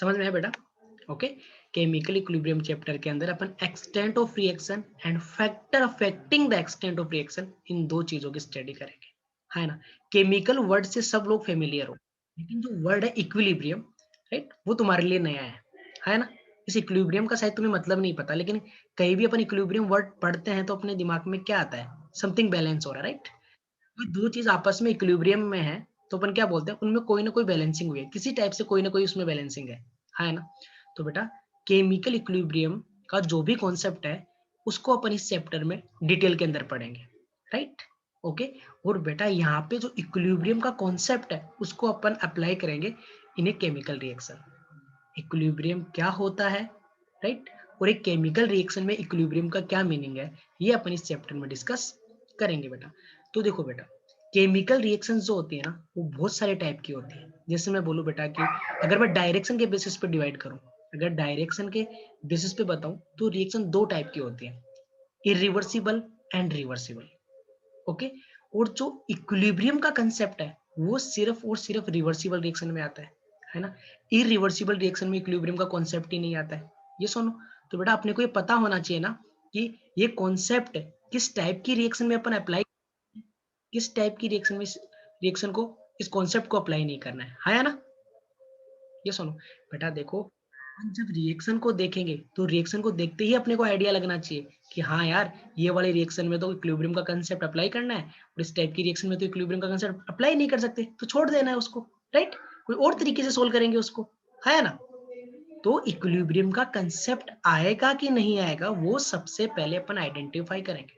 समझ में है बेटा? ओके, केमिकल इक्विलिब्रियम चैप्टर के अंदर अपन extent of reaction and factor affecting the extent of reaction, इन दो चीजों की स्टडी करेंगे, है ना। केमिकल वर्ड से सब लोग फेमिलियर हो, लेकिन जो वर्ड है इक्विलिब्रियम, राइट, वो तुम्हारे लिए नया है ना। इस इक्विलिब्रियम का शायद तुम्हें मतलब नहीं पता, लेकिन कहीं भी अपन इक्विलिब्रियम वर्ड पढ़ते हैं तो अपने दिमाग में क्या आता है, समथिंग बैलेंस हो रहा है, राइट। कोई दो चीज आपस में इक्विलिब्रियम में है तो अपन क्या बोलते हैं, उनमें कोई ना कोई बैलेंसिंग हुई है, किसी टाइप से कोई ना कोई उसमें बैलेंसिंग है ना। तो बेटा केमिकल इक्विलिब्रियम का जो भी कॉन्सेप्ट है उसको अपन इस चैप्टर में डिटेल के अंदर पढ़ेंगे, राइट। ओके, और बेटा यहाँ पे जो इक्विलिब्रियम का कॉन्सेप्ट है उसको अपन अप्लाई करेंगे इन ए केमिकल रिएक्शन। इक्विलिब्रियम क्या होता है, राइट, और एक केमिकल रिएक्शन में इक्विलिब्रियम का क्या मीनिंग है, ये अपन इस चैप्टर में डिस्कस करेंगे बेटा। तो देखो बेटा, केमिकल रिएक्शंस जो होती है ना वो बहुत सारे टाइप की होती है। जैसे मैं बोलूं बेटा कि अगर मैं डायरेक्शन के बेसिस पे डिवाइड करूं, अगर डायरेक्शन के बेसिस पे बताऊं तो रिएक्शन दो टाइप की होती है, इरिवर्सिबल एंड रिवर्सिबल। ओके, और जो इक्विलिब्रियम का कंसेप्ट है वो सिर्फ और सिर्फ रिवर्सिबल रिएक्शन में आता है ना। इरिवर्सिबल रिएक्शन में इक्विलिब्रियम का कॉन्सेप्ट ही नहीं आता है, ये सुनो। तो बेटा अपने को ये पता होना चाहिए ना कि ये कॉन्सेप्ट किस टाइप की रिएक्शन में अपन अप्लाई, किस टाइप की रिएक्शन में रिएक्शन को, इस कॉन्सेप्ट को अप्लाई नहीं करना है ना। ये सुनो बेटा, देखो हम जब रिएक्शन को देखेंगे तो रिएक्शन को देखते ही अपने को आइडिया लगना चाहिए कि हाँ यार, ये वाले रिएक्शन में तो इक्विलिब्रियम का कंसेप्ट अप्लाई करना है, और इस टाइप की रिएक्शन में तो इक्विलिब्रियम का कंसेप्ट अप्लाई नहीं कर सकते, तो छोड़ देना है उसको, राइट। कोई और तरीके से सोल्व करेंगे उसको, है ना। तो इक्विलिब्रियम का कंसेप्ट आएगा कि नहीं आएगा वो सबसे पहले अपन आइडेंटिफाई करेंगे।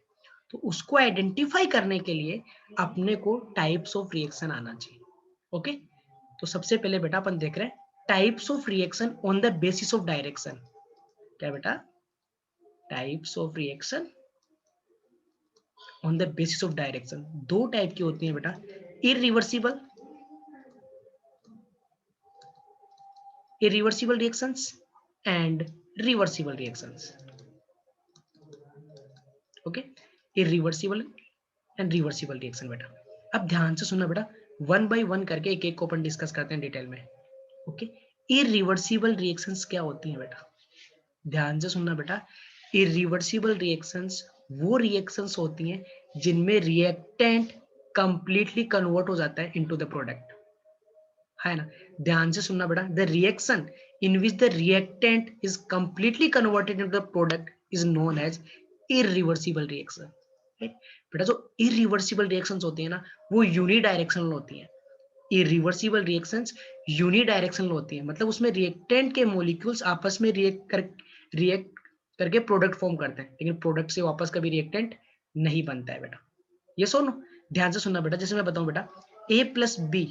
तो उसको आइडेंटिफाई करने के लिए अपने को टाइप्स ऑफ रिएक्शन आना चाहिए। ओके, तो सबसे पहले बेटा अपन देख रहे हैं types of reaction on the basis of direction. क्या बेटा, types of reaction on the basis of direction दो टाइप की होती हैं बेटा, irreversible, irreversible reactions and reversible reactions. Okay, irreversible and reversible reaction बेटा। अब ध्यान से सुनना बेटा, वन बाय वन करके एक एक को अपन डिस्कस करते हैं डिटेल में। ओके, इरिवर्सिबल रिएक्शंस क्या होती हैं बेटा, ध्यान से सुनना बेटा। इरिवर्सिबल रिएक्शंस वो रिएक्शंस होती हैं जिनमें रिएक्टेंट कंप्लीटली कन्वर्ट हो जाता है इनटू द प्रोडक्ट, है ना। ध्यान से सुनना बेटा, the reaction in which the reactant is completely converted into the product is known as irreversible reaction, right. बेटा जो इरिवर्सिबल रिएक्शंस होती है ना वो यूनिडायरेक्शनल होती है। इरिवर्सिबल रिएक्शंस यूनिडायरेक्शनल होती है, मतलब उसमें रिएक्टेंट के मॉलिक्यूल्स आपस में रिएक्ट करके प्रोडक्ट फॉर्म करते हैं, लेकिन प्रोडक्ट से वापस कभी रिएक्टेंट नहीं बनता है बेटा। ये सुनो, ध्यान से सुनना बेटा। जैसे मैं बताऊं बेटा, ए प्लस बी,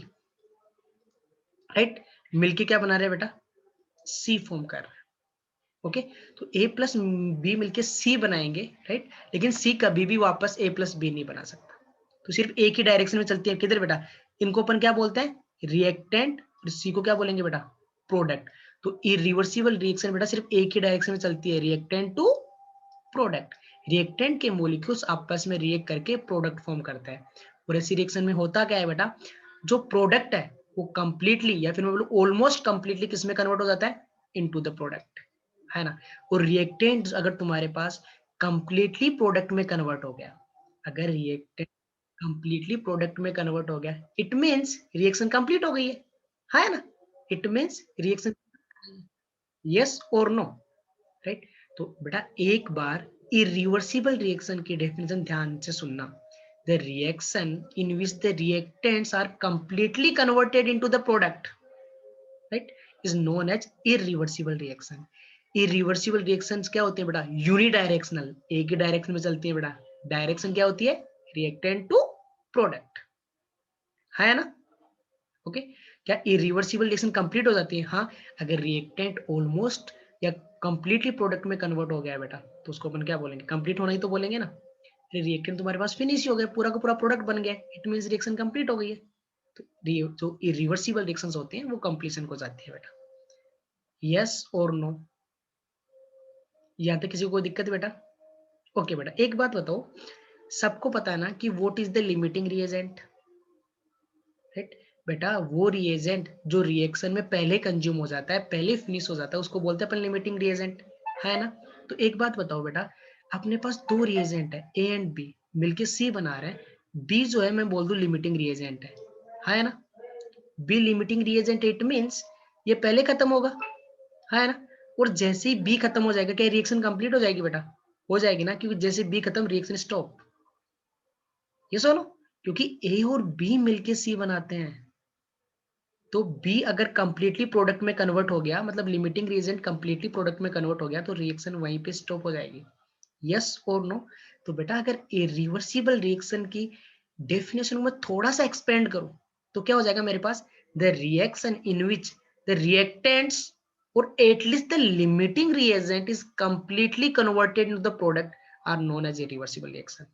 राइट, मिलके क्या बना रहे हैं बेटा, सी फॉर्म कर रहे हैं। ओके, तो ए प्लस बी मिलके सी बनाएंगे, राइट, लेकिन सी कभी भी वापस ए प्लस बी नहीं बना सकता, तो सिर्फ एक ही डायरेक्शन में चलती है। किधर बेटा, इनको अपन क्या बोलते हैं, रिएक्टेंट, और सी को क्या बोलेंगे बेटा, प्रोडक्ट। तो इरिवर्सिबल रिएक्शन बेटा सिर्फ एक ही डायरेक्शन में चलती है, रिएक्टेंट टू प्रोडक्ट। रिएक्टेंट के मॉलिक्यूल्स आपस में रिएक्ट करके प्रोडक्ट फॉर्म करता है। और ऐसी रिएक्शन में होता क्या है बेटा, जो प्रोडक्ट है वो कंप्लीटली या फिर मैं बोलूं ऑलमोस्ट कंप्लीटली किसमें कन्वर्ट हो जाता है, इनटू द प्रोडक्ट, है ना। और रिएक्टेंट अगर तुम्हारे पास कंप्लीटली प्रोडक्ट में कन्वर्ट हो गया, अगर रिएक्टेंट कंप्लीटली प्रोडक्ट में कन्वर्ट हो गया, इट मींस रिएक्शन कंप्लीट हो गई है ना। इट मींस रिएक्शन, यस और नो, राइट। तो बेटा एक बार इरिवर्सिबल रिएक्शन की डेफिनेशन ध्यान से सुनना, the reaction in which the reactants are completely converted into the product, right, is known as irreversible reaction. Irreversible reactions क्या होती है बेटा, यूनिडायरेक्शनल, एक ही डायरेक्शन में चलती है बेटा। डायरेक्शन क्या होती है, रिएक्टेंट टू प्रोडक्ट, है ना। ओके, क्या इरिवर्सिबल रिएक्शन कंप्लीट हो जाती है, हाँ, अगर रिएक्टेंट ऑलमोस्ट या कंप्लीटली प्रोडक्ट में कन्वर्ट हो गया है बेटा, तो उसको अपन क्या बोलेंगे, कंप्लीट होना ही तो बोलेंगे ना। रिएक्टेंट तुम्हारे पास फिनिश हो गया, पूरा का पूरा प्रोडक्ट बन गया, इट मींस रिएक्शन कंप्लीट हो गई है। तो जो इरिवर्सिबल रिएक्शंस होते हैं वो कंप्लीशन को जाती है बेटा। यस और नो, यहाँ तक किसी को कोई दिक्कत है बेटा? ओके बेटा, एक बात बताओ, सबको पता है ना कि what is the limiting reagent, right. बेटा वो रिएजेंट जो रिएक्शन में पहले कंज्यूम हो जाता है, पहले फिनिश हो जाता है, उसको बोलते हैं अपन लिमिटिंग रिएजेंट, है ना। तो एक बात बताओ बेटा, अपने पास दो रिएजेंट है ए एंड बी, मिलके सी बना रहे हैं, बी जो है मैं बोल दूं लिमिटिंग रिएजेंट है ना। B limiting reagent it means ये पहले खत्म होगा, है ना। और जैसे ही बी खत्म हो जाएगा क्या रिएक्शन कंप्लीट हो जाएगी बेटा? हो जाएगी ना, क्योंकि जैसे बी खत्म रिएक्शन स्टॉप। ये सुनो, क्योंकि ए और बी मिलके सी बनाते हैं, तो बी अगर कंप्लीटली प्रोडक्ट में कन्वर्ट हो गया, मतलब लिमिटिंग रिएजेंट कंप्लीटली प्रोडक्ट में कन्वर्ट हो गया, तो रिएक्शन वहीं पे स्टॉप हो जाएगी। यस और नो? तो बेटा अगर इरिवर्सिबल रिएक्शन की डेफिनेशन में थोड़ा सा एक्सपेंड करूं तो क्या हो जाएगा मेरे पास? The reaction in which the reactants और at least the limiting reagent is completely converted into the product are known as irreversible reaction.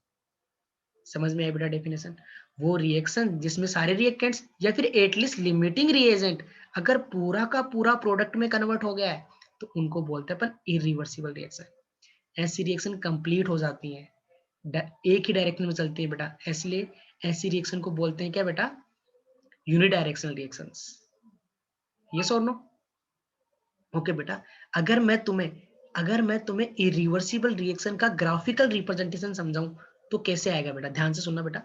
समझ में आया बेटा डेफिनेशन? वो रिएक्शन जिसमें सारे रिएक्टेंट्स या फिर एटलीस्ट लिमिटिंग रिएजेंट अगर पूरा का पूरा प्रोडक्ट में कन्वर्ट हो गया है, तो उनको बोलते हैं अपन इरिवर्सिबल रिएक्शन। ऐसी रिएक्शन कंप्लीट हो जाती है, एक ही डायरेक्शन में चलती है बेटा, इसलिए ऐसी रिएक्शन को बोलते हैं क्या बेटा? Unidirectional reactions. यस और नो? ओके बेटा, अगर मैं तुम्हें इरिवर्सिबल रिएक्शन का ग्राफिकल रिप्रेजेंटेशन समझाऊं तो कैसे आएगा बेटा? ध्यान से सुनना बेटा,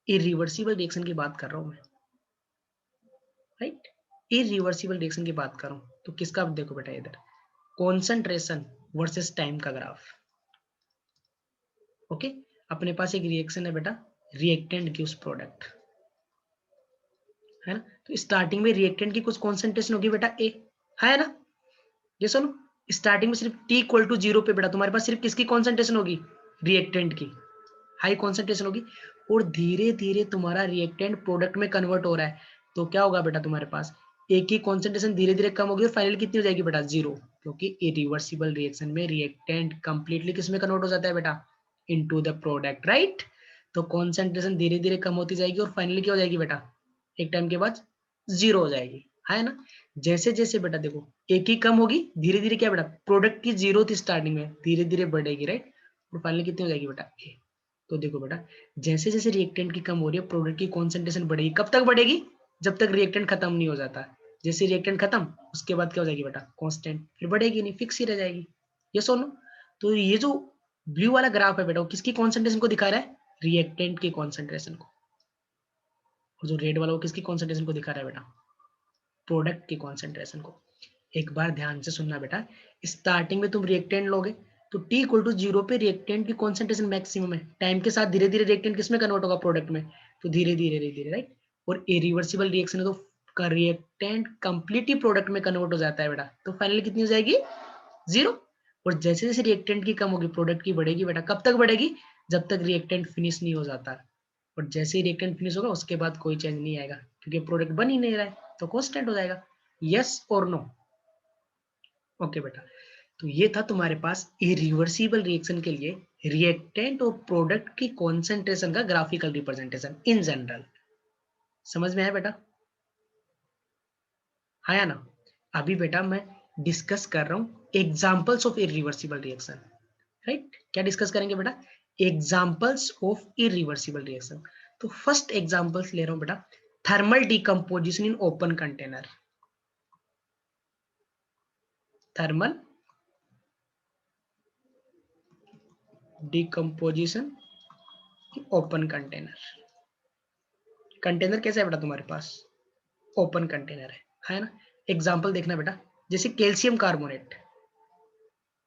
इरिवर्सिबल रिएक्शन की बात कर रहा हूं मैं, राइट। इरिवर्सिबल रिएक्शन की बात कर रहा हूं तो किसका? देखो बेटा इधर कॉन्सेंट्रेशन वर्सेस टाइम का ग्राफ। ओके, अपने पास एक रिएक्शन है बेटा, रिएक्टेंट गिव्स प्रोडक्ट, है ना। तो स्टार्टिंग में रिएक्टेंट की कुछ कॉन्सेंट्रेशन होगी बेटा ए, है ना। ये सुनो, स्टार्टिंग में सिर्फ टी इक्वल टू 0 पे बेटा तुम्हारे पास सिर्फ किसकी कॉन्सेंट्रेशन होगी? रिएक्टेंट की हाई कॉन्सेंट्रेशन होगी। और धीरे धीरे तुम्हारा रिएक्टेंट प्रोडक्ट में कन्वर्ट हो रहा है, तो क्या होगा बेटा? तुम्हारे पास एक की कॉन्सेंट्रेशन धीरे धीरे कम होगी और फाइनल कितनी हो जाएगी बेटा? 0, क्योंकि इरिवर्सिबल रिएक्शन में रिएक्टेंट कंप्लीटली किसमें कन्वर्ट हो जाता है बेटा? Into the product, right. तो कॉन्सेंट्रेशन धीरे धीरे कम होती जाएगी और फाइनली क्या हो जाएगी बेटा? एक टाइम के बाद 0 हो जाएगी, है ना। जैसे जैसे बेटा देखो एक ही कम होगी, धीरे धीरे क्या बेटा? प्रोडक्ट की 0 थी स्टार्टिंग में, धीरे धीरे बढ़ेगी, राइट। और फाइनली कितनी हो जाएगी बेटा? ए। तो देखो बेटा, जैसे जैसे रिएक्टेंट की कम हो रही है प्रोडक्ट की कॉन्सेंट्रेशन बढ़ेगी। कब तक बढ़ेगी? जब तक रिएक्टेंट खत्म नहीं हो जाता। जैसे रिएक्टेंट खत्म उसके बाद क्या हो जाएगी बेटा? कांस्टेंट, फिर बढ़ेगी नहीं, फिक्स ही रह जाएगी। ये सुनो, तो ये जो ब्लू वाला ग्राफ है बेटा वो किसकी कॉन्सेंट्रेशन को दिखा रहा है? रिएक्टेंट की कॉन्सेंट्रेशन को। और जो रेड वाला वो किसकी कॉन्सेंट्रेशन को दिखा रहा है बेटा? प्रोडक्ट की कॉन्सेंट्रेशन को। एक बार ध्यान से सुनना बेटा, स्टार्टिंग में तुम रिएक्टेंट लोगे तो T इक्वल टू 0 पे रिएक्टेंट की कॉन्सेंट्रेशन मैक्सिमम है, टाइम के साथ धीरे धीरे रिएक्टेंट किसमें कन्वर्ट होगा? प्रोडक्ट में। तो धीरे धीरे धीरे धीरे, राइट। और इरिवर्सिबल रिएक्शन है तो रिएक्टेंट कंप्लीटली प्रोडक्ट में कन्वर्ट हो जाता है बेटा, तो फाइनली कितनी हो जाएगी? 0। और जैसे जैसे रिएक्टेंट की कम होगी प्रोडक्ट की बढ़ेगी बेटा। कब तक बढ़ेगी? जब तक रिएक्टेंट फिनिश नहीं हो जाता। और जैसे ही रिएक्टेंट फिनिश होगा उसके बाद कोई चेंज नहीं आएगा, क्योंकि प्रोडक्ट बन ही नहीं रहा है, तो कांस्टेंट हो जाएगा। यस और नो? ओके बेटा, तो ये था तुम्हारे पास इरिवर्सिबल रिएक्शन के लिए रिएक्टेंट और प्रोडक्ट की कॉन्सेंट्रेशन का ग्राफिकल रिप्रेजेंटेशन इन जनरल। समझ में आया बेटा? हाँ या ना? अभी बेटा मैं डिस्कस कर रहा हूँ examples of irreversible reaction, right. क्या डिस्कस करेंगे बेटा? Examples of irreversible reaction. तो फर्स्ट एग्जाम्पल्स ले रहा हूँ बेटा, thermal decomposition in open container. Thermal decomposition in open container. Container कैसा है बेटा तुम्हारे पास? ओपन कंटेनर है ना। एग्जाम्पल देखना बेटा, जैसे कैल्शियम कार्बोनेट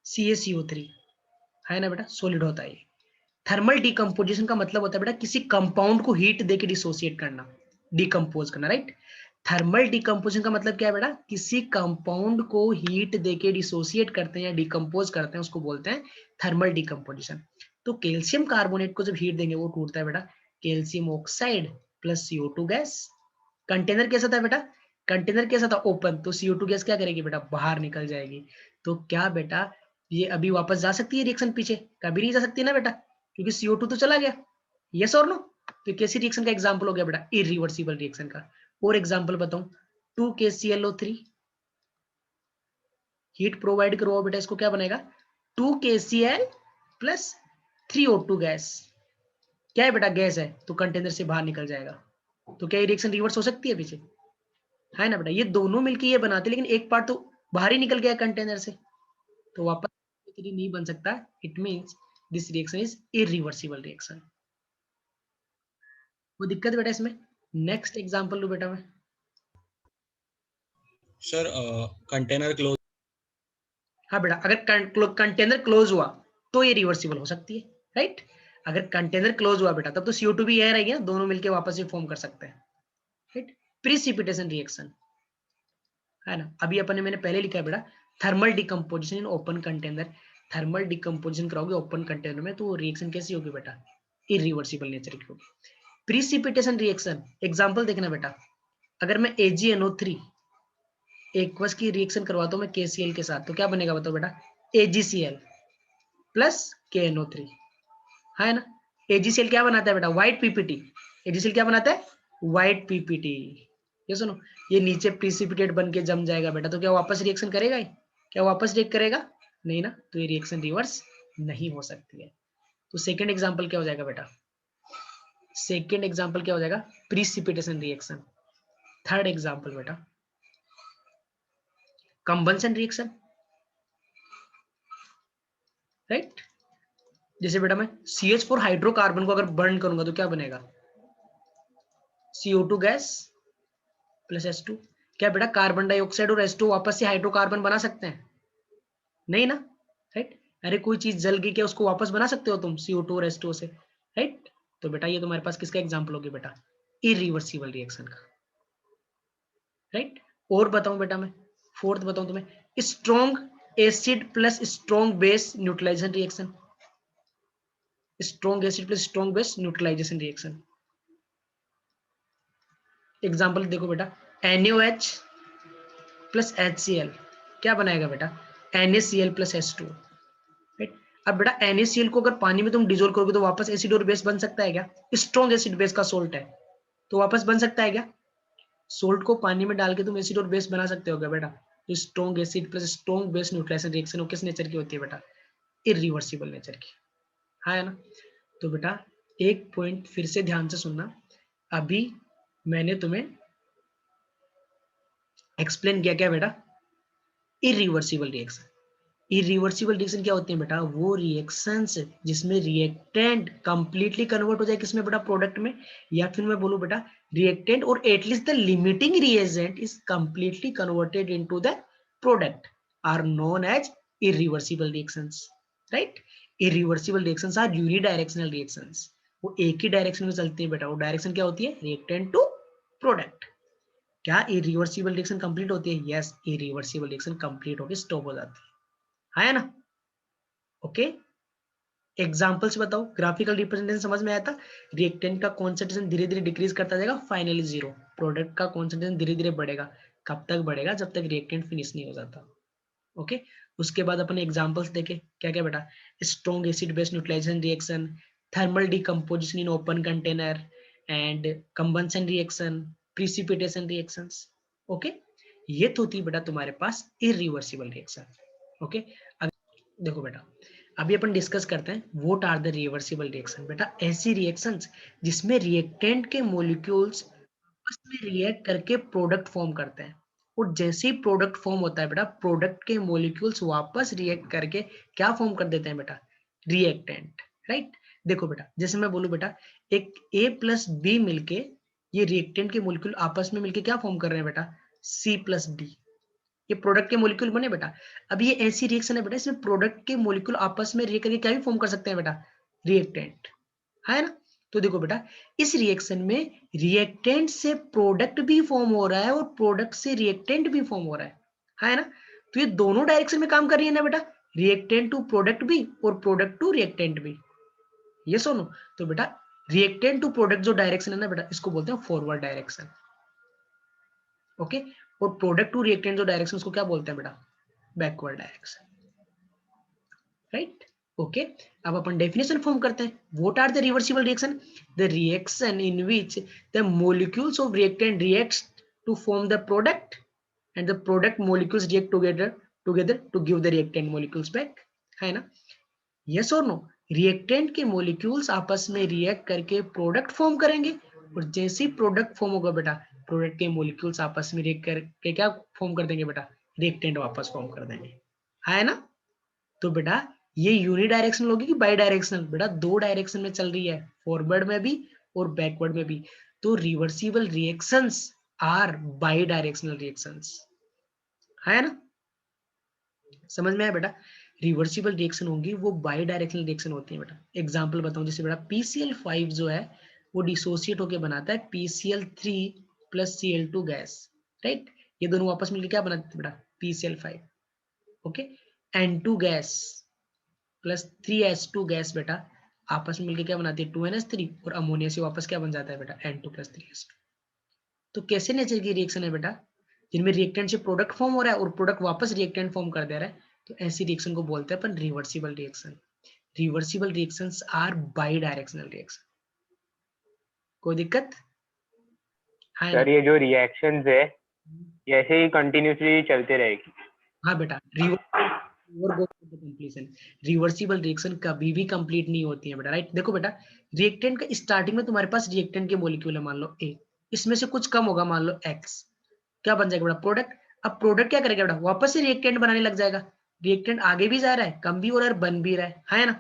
CaCO3, है ना बेटा, सॉलिड होता है। थर्मल डिकम्पोजिशन का मतलब होता है बेटा किसी कंपाउंड को हीट देके डिसोसिएट करना, डिकम्पोज करना, राइट। थर्मल डिकम्पोजिशन का मतलब क्या है बेटा? किसी कंपाउंड को हीट देके डिसोसिएट करते हैं या डिकम्पोज करते हैं, उसको बोलते हैं थर्मल डिकम्पोजिशन। तो कैल्शियम कार्बोनेट को जब हीट देंगे वो टूटता है बेटा calcium oxide plus CO2 gas. Container कैसा था बेटा? कंटेनर कैसा था? ओपन, तो CO2 गैस क्या करेगी बेटा? बाहर निकल जाएगी। तो क्या बेटा ये अभी वापस जा सकती है रिएक्शन पीछे? कभी नहीं जा सकती ना बेटा, क्योंकि CO2 तो चला गया। यस और नो? तो कैसी रिएक्शन का एग्जांपल हो गया बेटा? इरिवर्सिबल रिएक्शन का। और एग्जांपल बताऊं, 2KClO3 हीट प्रोवाइड करो बेटा, इसको क्या बनेगा? 2KCl plus 3O2 gas. क्या है बेटा? गैस है, तो कंटेनर से बाहर निकल जाएगा। तो क्या ये रिएक्शन रिवर्स हो सकती है पीछे, है ना बेटा। ये दोनों मिलके ये बनाते, लेकिन एक पार्ट तो बाहर ही निकल गया कंटेनर से, तो वापस नहीं बन सकता। It means this reaction is irreversible reaction. वो दिक्कत बेटा इसमें। नेक्स्ट एग्जांपल लो बेटा मैं। Sir container close. हाँ बेटा, अगर कंटेनर क्लोज हुआ तो ये रिवर्सिबल हो सकती है, राइट। अगर कंटेनर क्लोज हुआ बेटा तब तो CO2 भी एयर है, दोनों मिलके वापस ये फॉर्म कर सकते हैं, राइट। प्रिसिपिटेशन रिएक्शन, है ना। अभी अपन ने मैंने पहले लिखा है बेटा, thermal decomposition in open container. Thermal decomposition कराओगे ओपन कंटेनर में तो रिएक्शन कैसी होगी बेटा, इरिवर्सिबल नेचर की होगी। प्रिसिपिटेशन रिएक्शन एग्जांपल देखना बेटा, अगर मैं AgNO3 एक्वस की रिएक्शन करवाता हूं मैं KCl के साथ, तो क्या बनेगा बताओ बेटा, AgCl प्लस KNO3, है ना। AgCl क्या बनाता है बेटा, व्हाइट PPT। AgCl क्या बनाता है, व्हाइट PPT। ये सुनो, ये नीचे प्रिसिपिटेट बन के जम जाएगा बेटा, तो क्या वापस रिएक्शन करेगा, क्या वापस रिएक्ट करेगा, नहीं ना, तो ये रिएक्शन रिवर्स नहीं हो सकती है। तो सेकंड एग्जांपल क्या हो जाएगा बेटा, सेकंड एग्जांपल क्या हो जाएगा, प्रिसिपिटेशन रिएक्शन। थर्ड एग्जांपल बेटा, कंबंशन रिएक्शन, राइट। जैसे बेटा मैं CH4 हाइड्रोकार्बन को अगर बर्न करूंगा तो क्या बनेगा, CO2 गैस प्लस H2। क्या बेटा कार्बन डाइऑक्साइड और H2 वापस से हाइड्रोकार्बन बना सकते हैं, नहीं ना, राइट। अरे कोई चीज जल गई, क्या उसको वापस बना सकते हो तुम CO2 और H2 से, राइट। तो बेटा ये तुम्हारे पास किसका एग्जांपल होगी बेटा, इरिवर्सिबल रिएक्शन का, राइट। और बताऊं बेटा मैं, फोर्थ बताऊं तुम्हें, strong acid plus strong base neutralization reaction. Strong acid plus strong base neutralization reaction. Example देखो बेटा, NaOH प्लस HCl क्या बनाएगा बेटा, NaCl प्लस H2, राइट। अब बेटा NaCl को अगर पानी में तुम डिजोल्व करोगे तो वापस एसिड और बेस बन सकता है क्या, स्ट्रॉन्ग एसिड बेस का सोल्ट है तो वापस बन सकता है क्या, सोल्ट को पानी में डाल के तुम एसिड और बेस बना सकते हो क्या बेटा। Strong acid plus strong base neutralization reaction किस नेचर की होती है बेटा, इरिवर्सिबल नेचर की, है ना। तो बेटा एक पॉइंट फिर से ध्यान से सुनना, अभी मैंने तुम्हें एक्सप्लेन किया क्या बेटा, इरिवर्सिबल रिएक्शन। इरिवर्सिबल रिएक्शन क्या होती है बेटा, वो रिएक्शंस जिसमें रिएक्टेंट कंप्लीटली कन्वर्ट हो जाए किसमें बेटा, प्रोडक्ट में, या फिर मैं बोलूं बेटा रिएक्टेंट और at least the limiting reagent is completely converted into the product are known as irreversible reactions, right. Irreversible reactions are unidirectional reactions, वो एक ही डायरेक्शन में चलती है बेटा। वो डायरेक्शन क्या होती है, रिएक्टेंट टू प्रोडक्ट। क्या इरिवर्सिबल रिएक्शन कंप्लीट होती है, यस इरिवर्सिबल रिएक्शन कंप्लीट होकर स्टॉप हो जाती है ना। ओके, एग्जांपल्स बताओ, ग्राफिकल रिप्रेजेंटेशन समझ में आया था। रिएक्टेंट का कॉन्सेंट्रेशन धीरे धीरे डिक्रीज करता जाएगा, फाइनली जीरो। प्रोडक्ट का कॉन्सेंट्रेशन धीरे धीरे बढ़ेगा, कब तक बढ़ेगा, जब तक रिएक्टेंट फिनिश नहीं हो जाता। ओके, उसके बाद अपने एग्जांपल्स देखे क्या क्या बेटा, strong acid base neutralization reaction, thermal decomposition in open container and combustion reaction, precipitation reactions. Okay, ये तो थी बेटा तुम्हारे पास इरिवर्सिबल रिएक्शन। ओके, अब देखो बेटा, अभी अपन डिस्कस करते हैं what are the reversible reaction. बेटा ऐसी रिएक्शंस जिसमें रिएक्टेंट के मॉलिक्यूल्स आपस में रिएक्ट करके प्रोडक्ट फॉर्म करते हैं, और जैसे ही प्रोडक्ट फॉर्म होता है बेटा, प्रोडक्ट के मॉलिक्यूल्स वापस रिएक्ट करके क्या फॉर्म कर देते हैं बेटा, रिएक्टेंट, राइट। देखो बेटा, जैसे मैं बोलूं बेटा, एक A प्लस बी मिलके ये रिएक्टेंट के मॉलिक्यूल आपस में मिलके क्या फॉर्म कर रहे हैं बेटा, C प्लस डी, ये प्रोडक्ट के मॉलिक्यूल बने बेटा। अब ये ऐसी रिएक्शन है बेटा, इसमें प्रोडक्ट के मॉलिक्यूल आपस में रिएक्ट करके क्या भी फॉर्म कर सकते हैं बेटा, रिएक्टेंट, है ना। तो देखो बेटा, इस रिएक्शन में रिएक्टेंट से प्रोडक्ट भी फॉर्म हो रहा है और प्रोडक्ट से रिएक्टेंट भी फॉर्म हो रहा है ना। तो ये दोनों डायरेक्शन में काम कर रही है ना बेटा, रिएक्टेंट टू प्रोडक्ट भी और प्रोडक्ट टू रिएक्टेंट भी, ये सुनो। तो बेटा रिएक्टेंट टू प्रोडक्ट जो डायरेक्शन है ना बेटा, इसको बोलते हैं फॉरवर्ड डायरेक्शन। ओके, और प्रोडक्ट टू रिएक्टेंट जो डायरेक्शन उसको क्या बोलते हैं बेटा, बैकवर्ड डायरेक्शन, राइट। ओके, अब अपन डेफिनेशन फॉर्म करते हैं। What are the reversible reaction, the reaction in which the molecules of reactant reacts to form the product and the product molecules react together to give the reactant molecules back, है ना। Yes और no, reactant के molecules आपस में react करके product form करेंगे और जैसे ही प्रोडक्ट फॉर्म होगा बेटा, प्रोडक्ट के मॉलिक्यूल्स आपस में रिएक्ट करके क्या फॉर्म कर देंगे बेटा, रिएक्टेंट वापस फॉर्म कर देंगे, है ना। तो बेटा ये यूनिडायरेक्शनल होगी कि बाई डायरेक्शनल, बेटा दो डायरेक्शन में चल रही है, फॉरवर्ड में भी और बैकवर्ड में भी। तो reversible reactions are bidirectional reactions, है ना, समझ में आया बेटा। रिवर्सिबल रिएक्शन होंगी वो बाई डायरेक्शनल रिएक्शन होती है बेटा। एग्जांपल बताऊं, जैसे बेटा PCl5 जो है वो डिसोसिएट होकर बनाता है PCl3 plus Cl2 gas, right. ये दोनों आपस मिलकर क्या बनाते हैं बेटा, PCl5, okay. N2 gas plus 3H2 gas बेटा आपस में मिलकर क्या बनाती है 2NH3, और अमोनिया से वापस क्या बन जाता है बेटा N2 प्लस 3H2। तो कैसे नेचर की रिएक्शन है बेटा, जिनमें रिएक्टेंट से प्रोडक्ट फॉर्म हो रहा है और प्रोडक्ट वापस रिएक्टेंट फॉर्म कर दे रहा है, तो ऐसी रिएक्शन को बोलते हैं अपन reversible reaction. Reversible reactions are bidirectional reaction. कोई दिक्कत है ना। सर ये जो रिएक्शंस है ये ऐसे ही कंटिन्यूसली चलते रहेगी? हाँ बेटा, कंप्लीशन, रिवर्सिबल रिएक्शन कभी भी कंप्लीट नहीं होती है बेटा, राइट। देखो बेटा, रिएक्टेंट का स्टार्टिंग में तुम्हारे पास रिएक्टेंट के मॉलिक्यूल है, मान लो ए, इसमें से कुछ कम होगा, मान लो एक्स, क्या बन जाएगा बेटा, प्रोडक्ट। अब प्रोडक्ट क्या करेगा बेटा, वापस से रिएक्टेंट बनाने लग जाएगा। रिएक्टेंट आगे भी जा रहा है, कम भी हो रहा है, बन भी रहा है ना।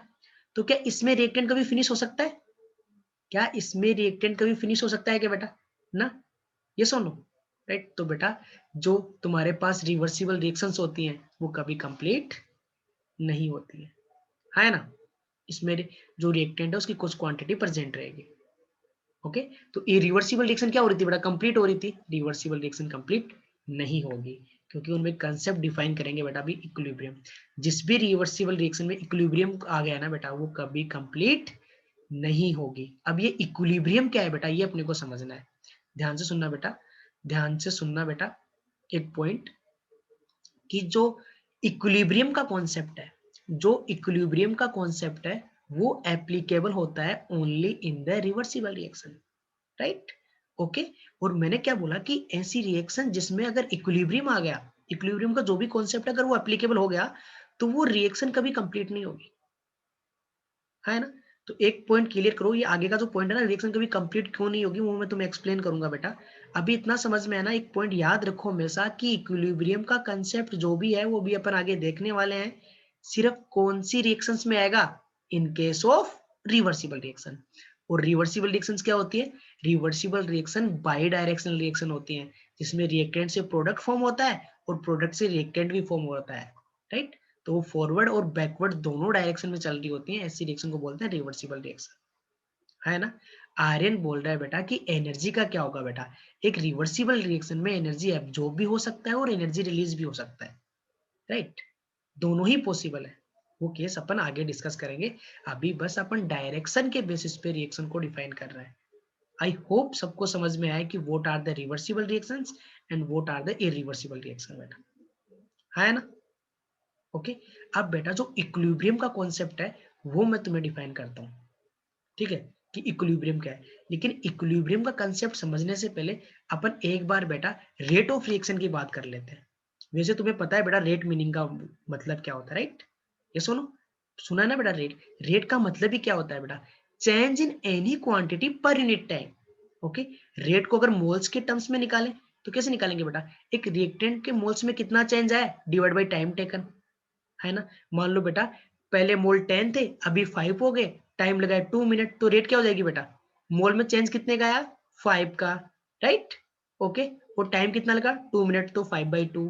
तो क्या इसमें रिएक्टेंट कभी फिनिश हो सकता है, क्या इसमें रिएक्टेंट कभी फिनिश हो सकता है क्या बेटा, ना, ये सुनो, राइट। तो बेटा जो तुम्हारे पास रिवर्सिबल रिएक्शंस होती हैं वो कभी कंप्लीट नहीं होती है ना। इसमें जो रिएक्टेंट है उसकी कुछ क्वांटिटी प्रेजेंट रहेगी, ओके। तो ये रिवर्सिबल रिएक्शन क्या हो रही थी बेटा, कंप्लीट हो रही थी। रिवर्सिबल रिएक्शन कंप्लीट नहीं होगी क्योंकि उनमें कंसेप्ट डिफाइन करेंगे बेटा अभी, इक्विलिब्रियम। जिस भी रिवर्सिबल रिएक्शन में इक्विलिब्रियम आ गया ना बेटा, वो कभी कंप्लीट नहीं होगी। अब ये इक्विलिब्रियम क्या है बेटा, ये अपने को समझना है। ध्यान से सुनना बेटा, ध्यान से सुनना बेटा, एक पॉइंट कि जो इक्विलिब्रियम का कॉन्सेप्ट है, जो इक्विलिब्रियम का कॉन्सेप्ट है वो एप्लीकेबल होता है only in the reversible reaction, right, okay. और मैंने क्या बोला कि ऐसी रिएक्शन जिसमें अगर इक्विलिब्रियम आ गया, इक्विलिब्रियम का जो भी कॉन्सेप्ट अगर वो एप्लीकेबल हो गया, तो वो रिएक्शन कभी कंप्लीट नहीं होगी, है ना। तो एक पॉइंट क्लियर करो, ये आगे का जो पॉइंट है ना, रिएक्शन कभी कंप्लीट क्यों नहीं होगी, वो मैं तुम्हें एक्सप्लेन करूंगा बेटा। अभी इतना समझ में है ना, एक पॉइंट याद रखो हमेशा कि इक्विलिब्रियम का कंसेप्ट जो भी है वो भी अपन आगे देखने वाले हैं। सिर्फ कौन सी रिएक्शंस में आएगा, in case of reversible reaction. और रिवर्सिबल रिएक्शंस क्या होती है, reversible reaction by directional reaction होती है, जिसमें रिएक्टेंट से प्रोडक्ट फॉर्म होता है और प्रोडक्ट से रिएक्टेंट भी फॉर्म होता है, राइट। तो वो फॉरवर्ड और बैकवर्ड दोनों डायरेक्शन में चल रही होती हैं, ऐसी रिएक्शन को बोलते हैं रिवर्सिबल रिएक्शन, है ना। आर्यन बोल रहा है बेटा कि एनर्जी का क्या होगा बेटा, एक रिवर्सिबल रिएक्शन में एनर्जी एब्जॉर्ब भी हो सकता है और एनर्जी रिलीज भी हो सकता है, राइट, दोनों ही पॉसिबल है। वो केस अपन आगे डिस्कस करेंगे, अभी बस अपन डायरेक्शन के बेसिस पे रिएक्शन को डिफाइन कर रहे हैं। आई होप सबको समझ में आए कि what are the reversible reactions and what are the irreversible reaction बेटा, है ना, ओके। अब बेटा जो इक्विलिब्रियम का कॉन्सेप्ट है वो मैं तुम्हें डिफाइन करता हूँ, ठीक है, कि इक्विलिब्रियम क्या है। लेकिन इक्विलिब्रियम का कंसेप्ट समझने से पहले अपन एक बार बेटा रेट ऑफ रिएक्शन की बात कर लेते हैं। वैसे तुम्हें पता है बेटा रेट मीनिंग का मतलब क्या होता है, राइट, ये सुनो, सुना है ना बेटा, रेट, रेट का मतलब ही क्या होता है बेटा, change in any quantity per unit time, okay. Rate को अगर मोल्स के टर्म्स में निकालें तो कैसे निकालेंगे बेटा, एक रिएक्टेंट के मोल्स में कितना चेंज आया डिवाइड बाई टाइम टेकन, है ना। मान लो बेटा पहले मोल 10 थे, अभी 5 हो गए, टाइम लगा 2 मिनट, तो रेट क्या हो जाएगी बेटा, मोल में चेंज कितने का आया 5 का, राइट, ओके। और टाइम कितना लगा 2 मिनट, तो 5/2,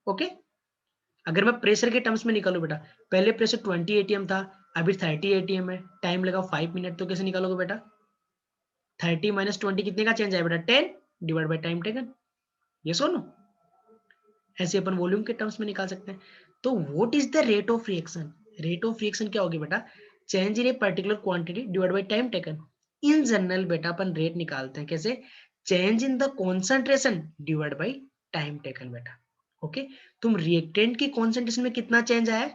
ओके। अगर मैं प्रेशर के टर्म्स में निकालू बेटा, पहले प्रेशर 20 atm था, अभी 30 atm है, टाइम लगा 5 मिनट, तो कैसे निकालोगे बेटा, 30 माइनस 20 कितने का चेंज आया बेटा 10 डिवाइड बाई टाइम टेकन, ये सुनो, ऐसे अपन वॉल्यूम के टर्म्स में निकाल सकते हैं। तो what is the rate of reaction, rate of reaction क्या होगी बेटा, change in a particular quantity divide by time taken. In general बेटा अपन रेट निकालते हैं कैसे, change in the concentration divide by time taken बेटा, ओके। तुम रिएक्टेंट की कॉन्सेंट्रेशन में कितना चेंज आया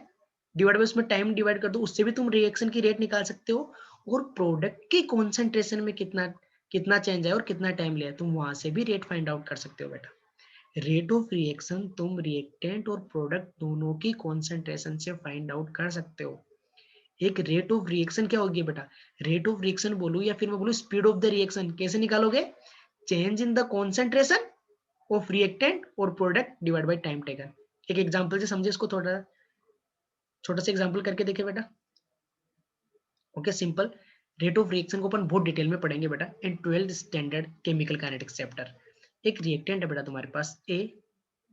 डिवाइड बाय उसमें टाइम डिवाइड कर दो, उससे भी तुम रिएक्शन की रेट निकाल सकते हो। और प्रोडक्ट की कॉन्सेंट्रेशन में कितना कितना चेंज आया और कितना टाइम लिया, तुम वहां से भी रेट फाइंड आउट कर सकते हो बेटा। रेट ऑफ रिएक्शन तुम रिएक्टेंट और प्रोडक्ट दोनों की कॉन्सेंट्रेशन से फाइंड आउट कर सकते हो। एक रेट ऑफ रिएक्शन क्या होगी बेटा, रेट ऑफ रिएक्शन बोलूं या फिर मैं बोलूं स्पीड ऑफ द रिएक्शन, कैसे निकालोगे, change in the concentration of reactant और product divide by time taken. एक एग्जांपल से समझे इसको, थोड़ा छोटा सा एग्जांपल करके देखिए बेटा। Okay, simple rate of reaction को अपन बहुत डिटेल में पढ़ेंगे बेटा in 12th standard chemical kinetics chapter. एक रिएक्टेंट है बेटा तुम्हारे पास ए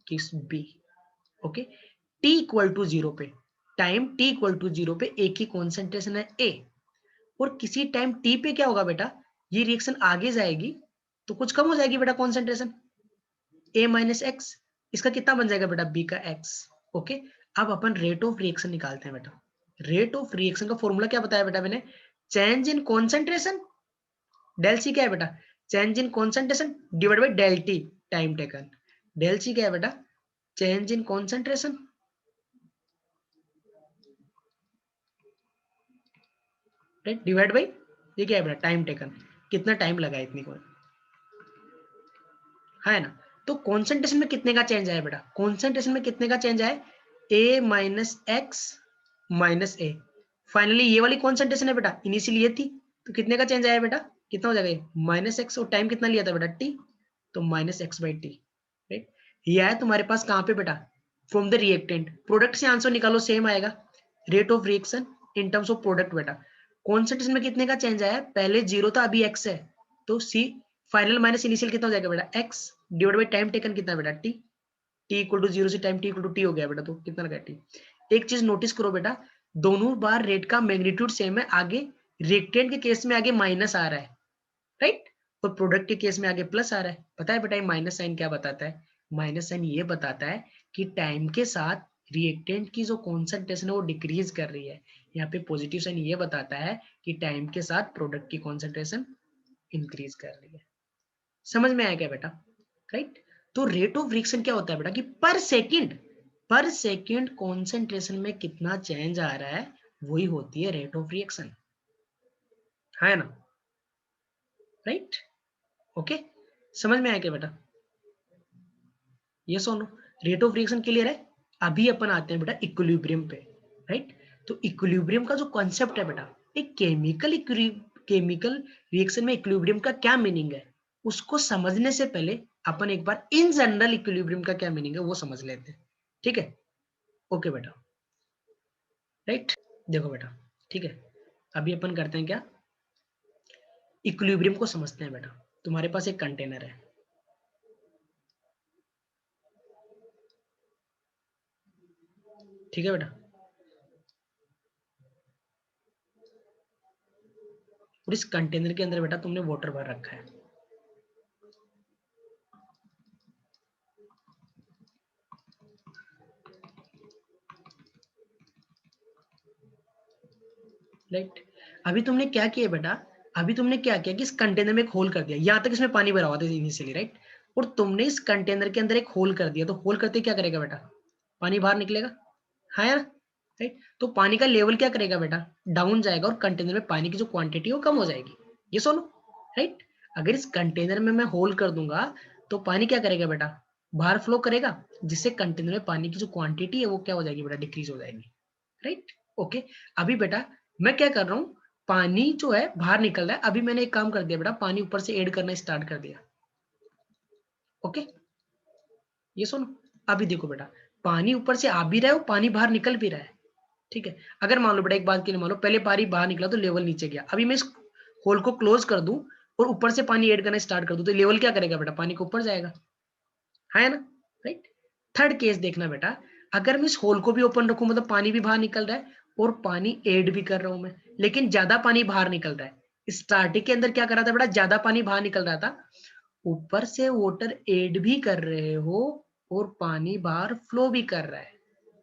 किस B, okay, T equal to 0 पे, टाइम टी इक्वल टू 0 पे ए की कॉन्सेंट्रेशन है ए, और किसी टाइम टी पे क्या होगा बेटा, ये रिएक्शन आगे जाएगी तो कुछ कम हो जाएगी बेटा कॉन्सेंट्रेशन, ए माइनस एक्स, इसका कितना बन जाएगा बेटा, बी का एक्स। ओके, अब अपन रेट ऑफ रिएक्शन निकालते हैं बेटा। रेट ऑफ रिएक्शन का फॉर्मूला क्या बताया बेटा मैंने, change in concentration, del C क्या है बेटा, change in concentration divide by del T time taken. Del C क्या है बेटा, change in concentration right divide by ये क्या है बेटा, टाइम टेकन, कितना टाइम लगा इतनी को, है ना। तो कॉन्सेंट्रेशन में कितने का चेंज आया बेटा, कॉन्सेंट्रेशन में कितने का चेंज आया, ए माइनस एक्स माइनस ए। फाइनली ये वाली कॉन्सेंट्रेशन है बेटा, इनिशियली ये थी, तो कितने का चेंज आया बेटा, कितना हो जाएगा, माइनस एक्स, और टाइम कितना लिया था बेटा टी, तो minus x by T right. ये है तुम्हारे पास कहाँ पे बेटा, फ्रॉम द रिएक्टेंट, प्रोडक्ट से आंसर निकालो सेम आएगा, rate of reaction in terms of product बेटा। कॉन्सेंट्रेशन में कितने का चेंज आया, पहले जीरो था अभी एक्स है, तो सी फाइनल माइनस इनिशियल कितना हो जाएगा बेटा, X divide by time taken कितना बेटा टी, टी इक्वल टू 0 से time T equal to T हो गया बेटा, तो कितना लगा टी। एक चीज नोटिस करो बेटा, दोनों बार रेट का मैग्नीट्यूड सेम है, आगे रिएक्टेंट के केस में आगे माइनस आ रहा है राइट, और प्रोडक्ट के केस में आगे प्लस आ रहा है। पता है बेटा ये माइनस साइन क्या बताता है, माइनस साइन ये बताता है कि टाइम के साथ रिएक्टेंट की जो कॉन्सेंट्रेशन है वो डिक्रीज कर रही है। यहाँ पे पॉजिटिव साइन ये बताता है कि टाइम के साथ प्रोडक्ट की कॉन्सेंट्रेशन इंक्रीज कर रही है। समझ में आया क्या बेटा, राइट। तो रेट ऑफ रिएक्शन क्या होता है बेटा कि पर सेकंड कॉन्सेंट्रेशन में कितना चेंज आ रहा है, वही होती है रेट ऑफ रिएक्शन, है ना, राइट। ओके, समझ में आया क्या बेटा, ये सुनो, रेट ऑफ रिएक्शन क्लियर है। अभी अपन आते हैं बेटा इक्विलिब्रियम पे, राइट। तो इक्विलिब्रियम का जो कॉन्सेप्ट है बेटा, एक केमिकल रिएक्शन में इक्विलिब्रियम का क्या मीनिंग है, उसको समझने से पहले अपन एक बार इन जनरल इक्विलिब्रियम का क्या मीनिंग है वो समझ लेते हैं, ठीक है। ओके बेटा, राइट, देखो बेटा, ठीक है, अभी अपन करते हैं क्या, इक्विलिब्रियम को समझते हैं बेटा। तुम्हारे पास एक कंटेनर है, ठीक है बेटा, और इस कंटेनर के अंदर बेटा तुमने वाटर भर रखा है, राइट। अभी तुमने क्या किया बेटा, अभी तुमने क्या किया कि इस कंटेनर में एक होल कर दिया, यहां तक इसमें पानी भरा हुआ था इनिशियली राइट, और तुमने इस कंटेनर के अंदर एक होल कर दिया, तो होल करते क्या करेगा बेटा, पानी बाहर निकलेगा, हाँ यार, राइट। तो पानी का लेवल क्या करेगा बेटा, डाउन जाएगा, और कंटेनर में पानी की जो क्वांटिटी है वो कम हो जाएगी, ये सुनो, राइट। अगर इस कंटेनर में मैं होल कर दूंगा तो पानी क्या करेगा बेटा, बाहर फ्लो करेगा, जिससे कंटेनर में पानी की जो क्वांटिटी है वो क्या हो जाएगी बेटा, डिक्रीज हो जाएगी, राइट। ओके, अभी बेटा मैं क्या कर रहा हूँ, पानी जो है बाहर निकल रहा है, अभी मैंने एक काम कर दिया बेटा, पानी ऊपर से ऐड करना स्टार्ट कर दिया, ओके, ये सुनो। अभी देखो बेटा, पानी ऊपर से आ भी रहा है और पानी बाहर निकल भी रहा है, ठीक है। अगर मान लो बेटा एक बात के लिए मान लो, पहले पानी बाहर निकला तो लेवल नीचे गया, अभी मैं इस होल को क्लोज कर दूं और ऊपर से पानी ऐड करना स्टार्ट कर दूं, तो लेवल क्या करेगा बेटा, पानी को ऊपर जाएगा, है ना, राइट। थर्ड केस देखना बेटा, अगर मैं इस होल को भी ओपन रखूं, मतलब पानी भी बाहर निकल रहा है और पानी ऐड भी कर रहा हूं मैं, लेकिन ज्यादा पानी बाहर निकल रहा है। स्टार्टिंग के अंदर क्या कर रहा था बेटा, ज्यादा पानी बाहर निकल रहा था, ऊपर से वाटर ऐड भी कर रहे हो और पानी बाहर फ्लो भी कर रहा है,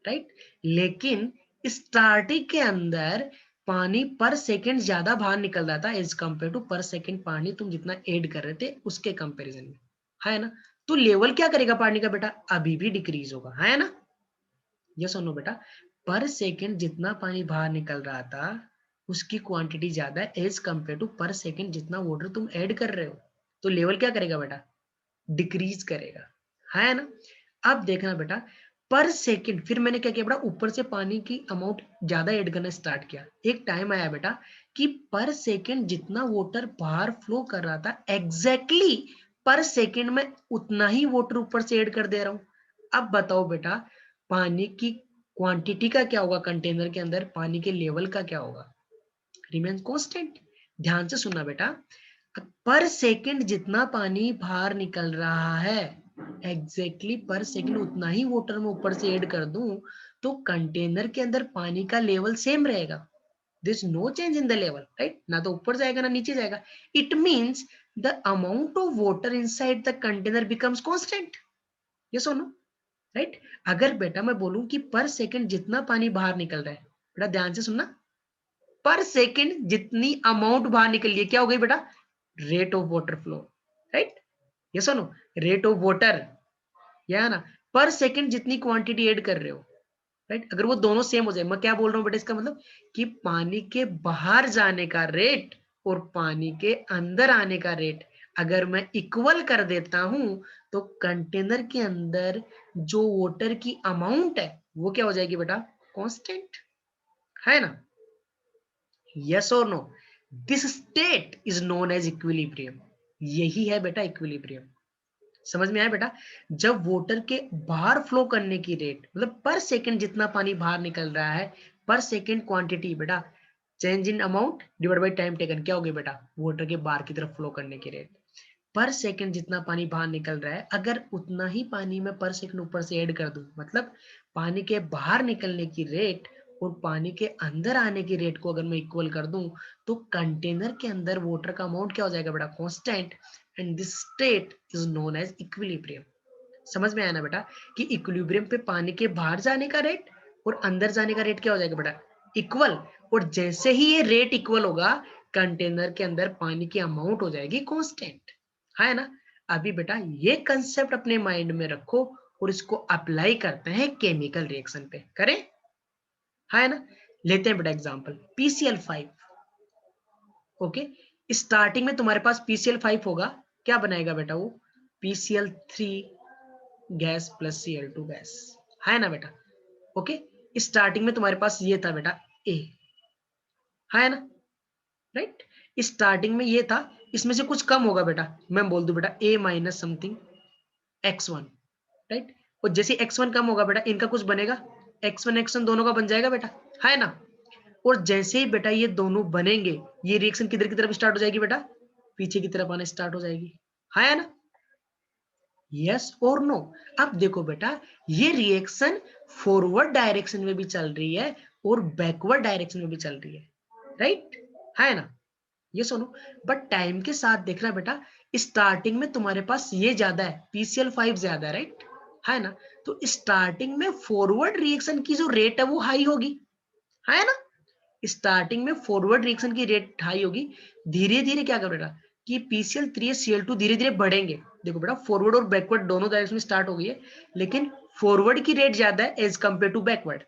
राइट। लेकिन स्टार्टिंग के अंदर पानी पर सेकंड ज्यादा बाहर निकल रहा था एज कंपेयर टू पर सेकंड पानी तुम जितना ऐड कर रहे थे उसके कंपैरिजन में, है ना। तो लेवल क्या करेगा पानी का बेटा, अभी भी डिक्रीज होगा, है ना। ये सुनो बेटा, पर सेकंड जितना पानी बाहर निकल रहा था उसकी क्वांटिटी ज्यादा है एज कंपेयर टू पर सेकंड जितना वाटर तुम ऐड कर रहे हो, तो लेवल क्या करेगा बेटा, डिक्रीज करेगा, है ना। अब देखना बेटा, पर सेकंड, फिर मैंने क्या किया बेटा, ऊपर से पानी की अमाउंट ज्यादा ऐड करना स्टार्ट किया। एक टाइम आया बेटा कि पर सेकंड जितना वाटर बाहर फ्लो कर रहा था, एग्जैक्टली पर सेकंड में उतना ही वाटर ऊपर से ऐड कर दे रहा हूं। अब बताओ बेटा, पानी की क्वांटिटी का क्या होगा, कंटेनर के अंदर पानी के लेवल का क्या होगा, रिमेन्स कांस्टेंट। ध्यान से सुनना बेटा, पर सेकंड जितना पानी बाहर निकल रहा है, एग्जैक्टली पर सेकंड उतना ही वाटर में ऊपर से ऐड कर दूं तो कंटेनर के अंदर पानी का लेवल सेम रहेगा। This no change in the level, right, ना तो ऊपर जाएगा ना नीचे जाएगा। It means the amount of water inside the container becomes constant. Yes और नो, राइट। अगर बेटा मैं बोलूं कि पर सेकंड जितना पानी बाहर निकल रहा है, बेटा ध्यान से सुनना, पर सेकंड जितनी अमाउंट बाहर निकल रही है, क्या हो गई बेटा, rate of water flow, right. Yes और नो, रेट ऑफ वाटर, या ना, पर सेकंड जितनी क्वांटिटी ऐड कर रहे हो, राइट। अगर वो दोनों सेम हो जाए, मैं क्या बोल रहा हूँ बेटा, इसका मतलब कि पानी के बाहर जाने का रेट और पानी के अंदर आने का रेट अगर मैं इक्वल कर देता हूं तो कंटेनर के अंदर जो वाटर की अमाउंट है वो क्या हो जाएगी बेटा, कांस्टेंट, है ना। यस और no, this state is known as equilibrium. यही है बेटा इक्विलिब्रियम। समझ में आया बेटा, जब वाटर के बाहर फ्लो करने की रेट, मतलब पर सेकंड जितना पानी बाहर निकल रहा है, पर सेकंड क्वांटिटी बेटा, change in amount divide by time taken, क्या होगी बेटा, वाटर के बाहर की तरफ फ्लो करने की रेट। पर सेकंड जितना पानी बाहर निकल रहा है, अगर उतना ही पानी में पर सेकंड ऊपर से ऐड कर दूं, मतलब पानी के बाहर निकलने की रेट और पानी के अंदर आने की रेट को अगर मैं इक्वल कर दूं तो कंटेनर के अंदर वाटर का अमाउंट क्या हो जाएगा बेटा, constant, and this state is known as equilibrium. समझ में आया ना बेटा कि इक्विलिब्रियम पे पानी के बाहर जाने का रेट और अंदर जाने का रेट क्या हो जाएगा बेटा, इक्वल। और जैसे ही ये रेट इक्वल होगा, कंटेनर के अंदर पानी की अमाउंट हो जाएगी कांस्टेंट, है ना। अभी बेटा ये कंसेप्ट अपने माइंड में रखो और इसको अप्लाई करते हैं केमिकल रिएक्शन पे, करें, है ना। लेते हैं बेटा एग्जांपल PCl5। ओके, स्टार्टिंग में तुम्हारे पास PCl5 होगा, क्या बनाएगा बेटा वो, PCl3 gas plus Cl2 gas, है ना बेटा। ओके, स्टार्टिंग में तुम्हारे पास ये था बेटा A, है ना, राइट। स्टार्टिंग में ये था, इसमें से कुछ कम होगा बेटा, मैं बोल दूं बेटा A minus something X1, right. और जैसे X1 कम होगा बेटा, इनका कुछ बनेगा, X1 X1 दोनों का बन जाएगा बेटा, है ना। और जैसे ही बेटा ये दोनों बनेंगे, ये रिएक्शन किधर की तरफ स्टार्ट हो जाएगी बेटा, पीछे की तरफ आना स्टार्ट हो जाएगी, है ना। यस और नो। अब देखो बेटा, ये रिएक्शन फॉरवर्ड डायरेक्शन में भी चल रही है और बैकवर्ड डायरेक्शन में भी चल रही है, राइट, है ना। ये सुनो, बट टाइम के साथ देखना बेटा, स्टार्टिंग में तुम्हारे पास ये ज्यादा है, PCl5 ज्यादा है, राइट, है ना। तो स्टार्टिंग में फॉरवर्ड रिएक्शन की जो रेट है वो हाई होगी, है ना। स्टार्टिंग में फॉरवर्ड रिएक्शन की रेट हाई होगी, धीरे धीरे क्या कर बेटा कि PCl3 Cl2 धीरे धीरे बढ़ेंगे। देखो बेटा, फॉरवर्ड और बैकवर्ड दोनों डायरेक्शन में स्टार्ट हो गई है, लेकिन फॉरवर्ड की रेट ज्यादा है एज कंपेयर टू बैकवर्ड,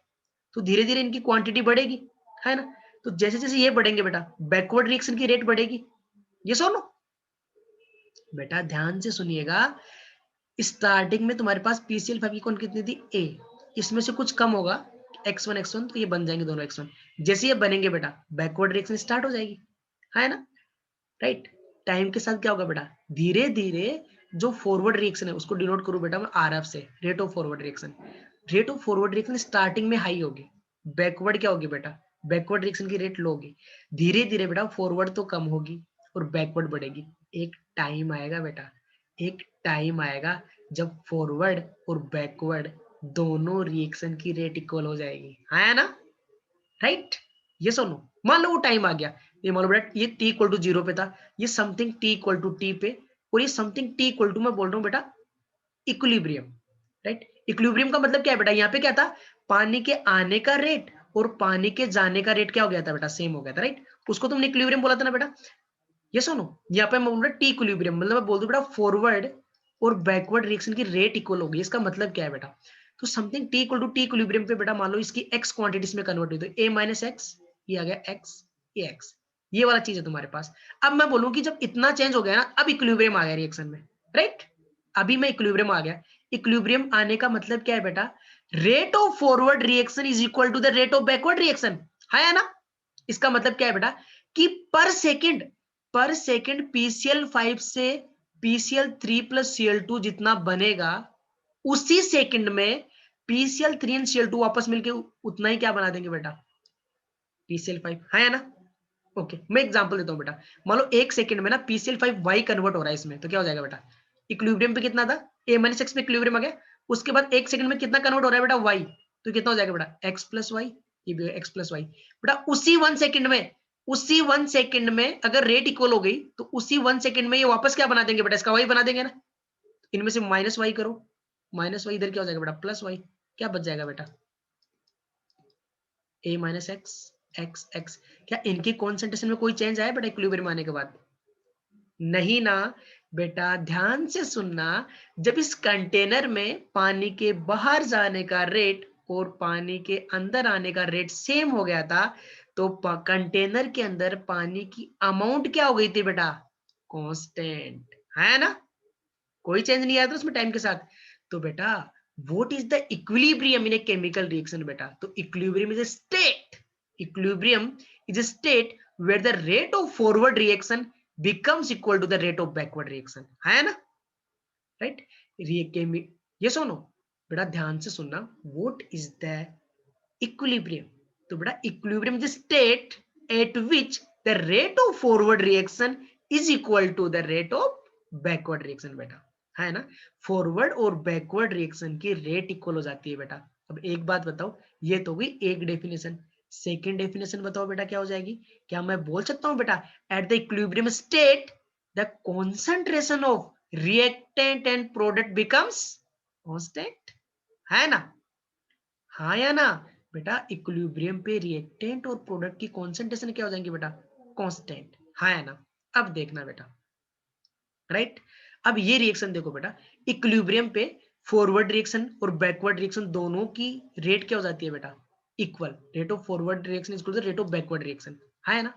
तो धीरे धीरे इनकी क्वांटिटी बढ़ेगी, है ना। तो जैसे जैसे ये बढ़ेंगे बेटा, बैकवर्ड रिएक्शन की रेट बढ़ेगी। ये सुनो बेटा, ध्यान से सुनिएगा, स्टार्टिंग में तुम्हारे पास PCl5 की क्वांटिटी कितनी थी A, इसमें से कुछ कम होगा X1 X1, तो ये बन जाएंगे दोनों X1। जैसे ये बनेंगे बेटा, बैकवर्ड रिएक्शन स्टार्ट हो जाएगी, है ना, राइट। टाइम के साथ क्या होगा बेटा, धीरे धीरे जो फॉरवर्ड रिएक्शन है उसको डिनोट करूं बेटा मैं RF से, rate of forward reaction. Rate of forward reaction starting में हाई होगी, बैकवर्ड क्या होगी बेटा, बैकवर्ड रिएक्शन की रेट लो होगी। धीरे धीरे बेटा फॉरवर्ड तो कम होगी और बैकवर्ड बढ़ेगी। एक टाइम आएगा बेटा, एक टाइम आएगा जब फॉरवर्ड और बैकवर्ड दोनों रिएक्शन की रेट इक्वल हो जाएगी, है ना, राइट। ये सुनो, मान लो वो टाइम आ गया, ये मान लो बेटा ये t इक्वल टू 0 पे था, ये something t equal to t पे, और ये समथिंग t इक्वल टू, मैं बोल रहा हूँ बेटा इक्विलिब्रियम, राइट। इक्विलिब्रियम का मतलब क्या है बेटा, यहाँ पे क्या था, पानी के आने का रेट और पानी के जाने का रेट क्या हो गया था बेटा, सेम हो गया था, राइट। उसको तुमने इक्विलिब्रियम बोला था ना बेटा। ये सुनो, यहाँ पे मैं बोल रहा टी इक्विलिब्रियम, मतलब मैं बोल दूं बेटा फॉरवर्ड और बैकवर्ड रिएक्शन की रेट इक्वल होगी। इसका मतलब क्या है बेटा, तो something t equal to t equilibrium पे बेटा मान लो इसकी एक्स क्वांटिटीज में कन्वर्ट हुई, तो ए माइनस एक्स, ये आ गया एक्स, ये एक्स, ये वाला चीज है तुम्हारे पास। अब मैं बोलूं कि जब इतना चेंज हो गया ना, अब इक्विलिब्रियम आ गया रिएक्शन में, राइट। अभी मैं इक्विलिब्रियम आ गया, इक्विलिब्रियम आने का मतलब क्या है बेटा? Rate of forward reaction is equal to the rate of backward reaction, है ना? इसका मतलब क्या है बेटा कि पर सेकंड PCl5 से PCl3 प्लस Cl2 जितना बनेगा, उसी सेकंड में PCl3 एंड Cl2 वापस मिलके उतना ही क्या बना देंगे बेटा? PCl5, है ना? ओके, मैं एग्जांपल देता हूं बेटा। मान लो एक सेकंड में ना PCl5Y कन्वर्ट हो रहा है इसमें, तो क्या हो जाएगा बेटा? इक्विलिब्रियम पे कितना था? A-X पे इक्विलिब्रियम आ गया, उसके बाद एक सेकंड में कितना कन्वर्ट हो रहा है बेटा? Y, तो कितना हो जाएगा बेटा? X प्लस वाई, ये भी X प्लस वाई बेटा। उसी 1 सेकंड में अगर रेट इक्वल हो गई तो उसी 1 सेकंड में ये वापस क्या बना देंगे बेटा? इसका y बना देंगे ना। इनमें से माइनस वाई करो, माइनस वाई इधर क्या हो जाएगा बेटा? Plus y. क्या बच जाएगा बेटा? A minus x, x x. क्या इनकी कॉन्सेंट्रेशन में कोई चेंज आया बेटा इक्विलिब्रियम आने के बाद? नहीं ना बेटा, ध्यान से सुनना। जब इस कंटेनर में पानी के बाहर जाने का रेट और पानी के अंदर आने का रेट सेम हो गया था, तो कंटेनर के अंदर पानी की अमाउंट क्या हो गई थी बेटा? कांस्टेंट, है ना? कोई चेंज नहीं आया था उसमें टाइम के साथ। तो बेटा what is the equilibrium in a chemical reaction बेटा? तो equilibrium is a state where the rate of forward reaction becomes equal to the rate of backward reaction, है ना? राइट? ये सुनो बेटा, ध्यान से सुनना। What is the equilibrium? तो बेटा equilibrium is state at which the rate of forward reaction is equal to the rate of backward reaction बेटा, है ना? फॉरवर्ड और बैकवर्ड रिएक्शन की रेट इक्वल हो जाती है बेटा। अब एक बात बताओ, ये तो हुई एक डेफिनेशन। सेकेंड डेफिनेशन बताओ बेटा क्या हो जाएगी? क्या मैं बोल सकता हूं बेटा eight the equilibrium state the concentration of reactant and product becomes constant, है ना? हाँ या ना बेटा? इक्विलिब्रियम पे रिएक्टेंट और प्रोडक्ट की कॉन्सेंट्रेशन क्या हो जाएंगी बेटा? कांस्टेंट, हाँ या ना? अब देखना बेटा, राइट? अब ये रिएक्शन देखो बेटा, इक्विलिब्रियम पे फॉरवर्ड रिएक्शन और बैकवर्ड रिएक्शन दोनों की रेट क्या हो जाती है बेटा? Equal. Rate of forward reaction is equal to rate of backward reaction, है ना?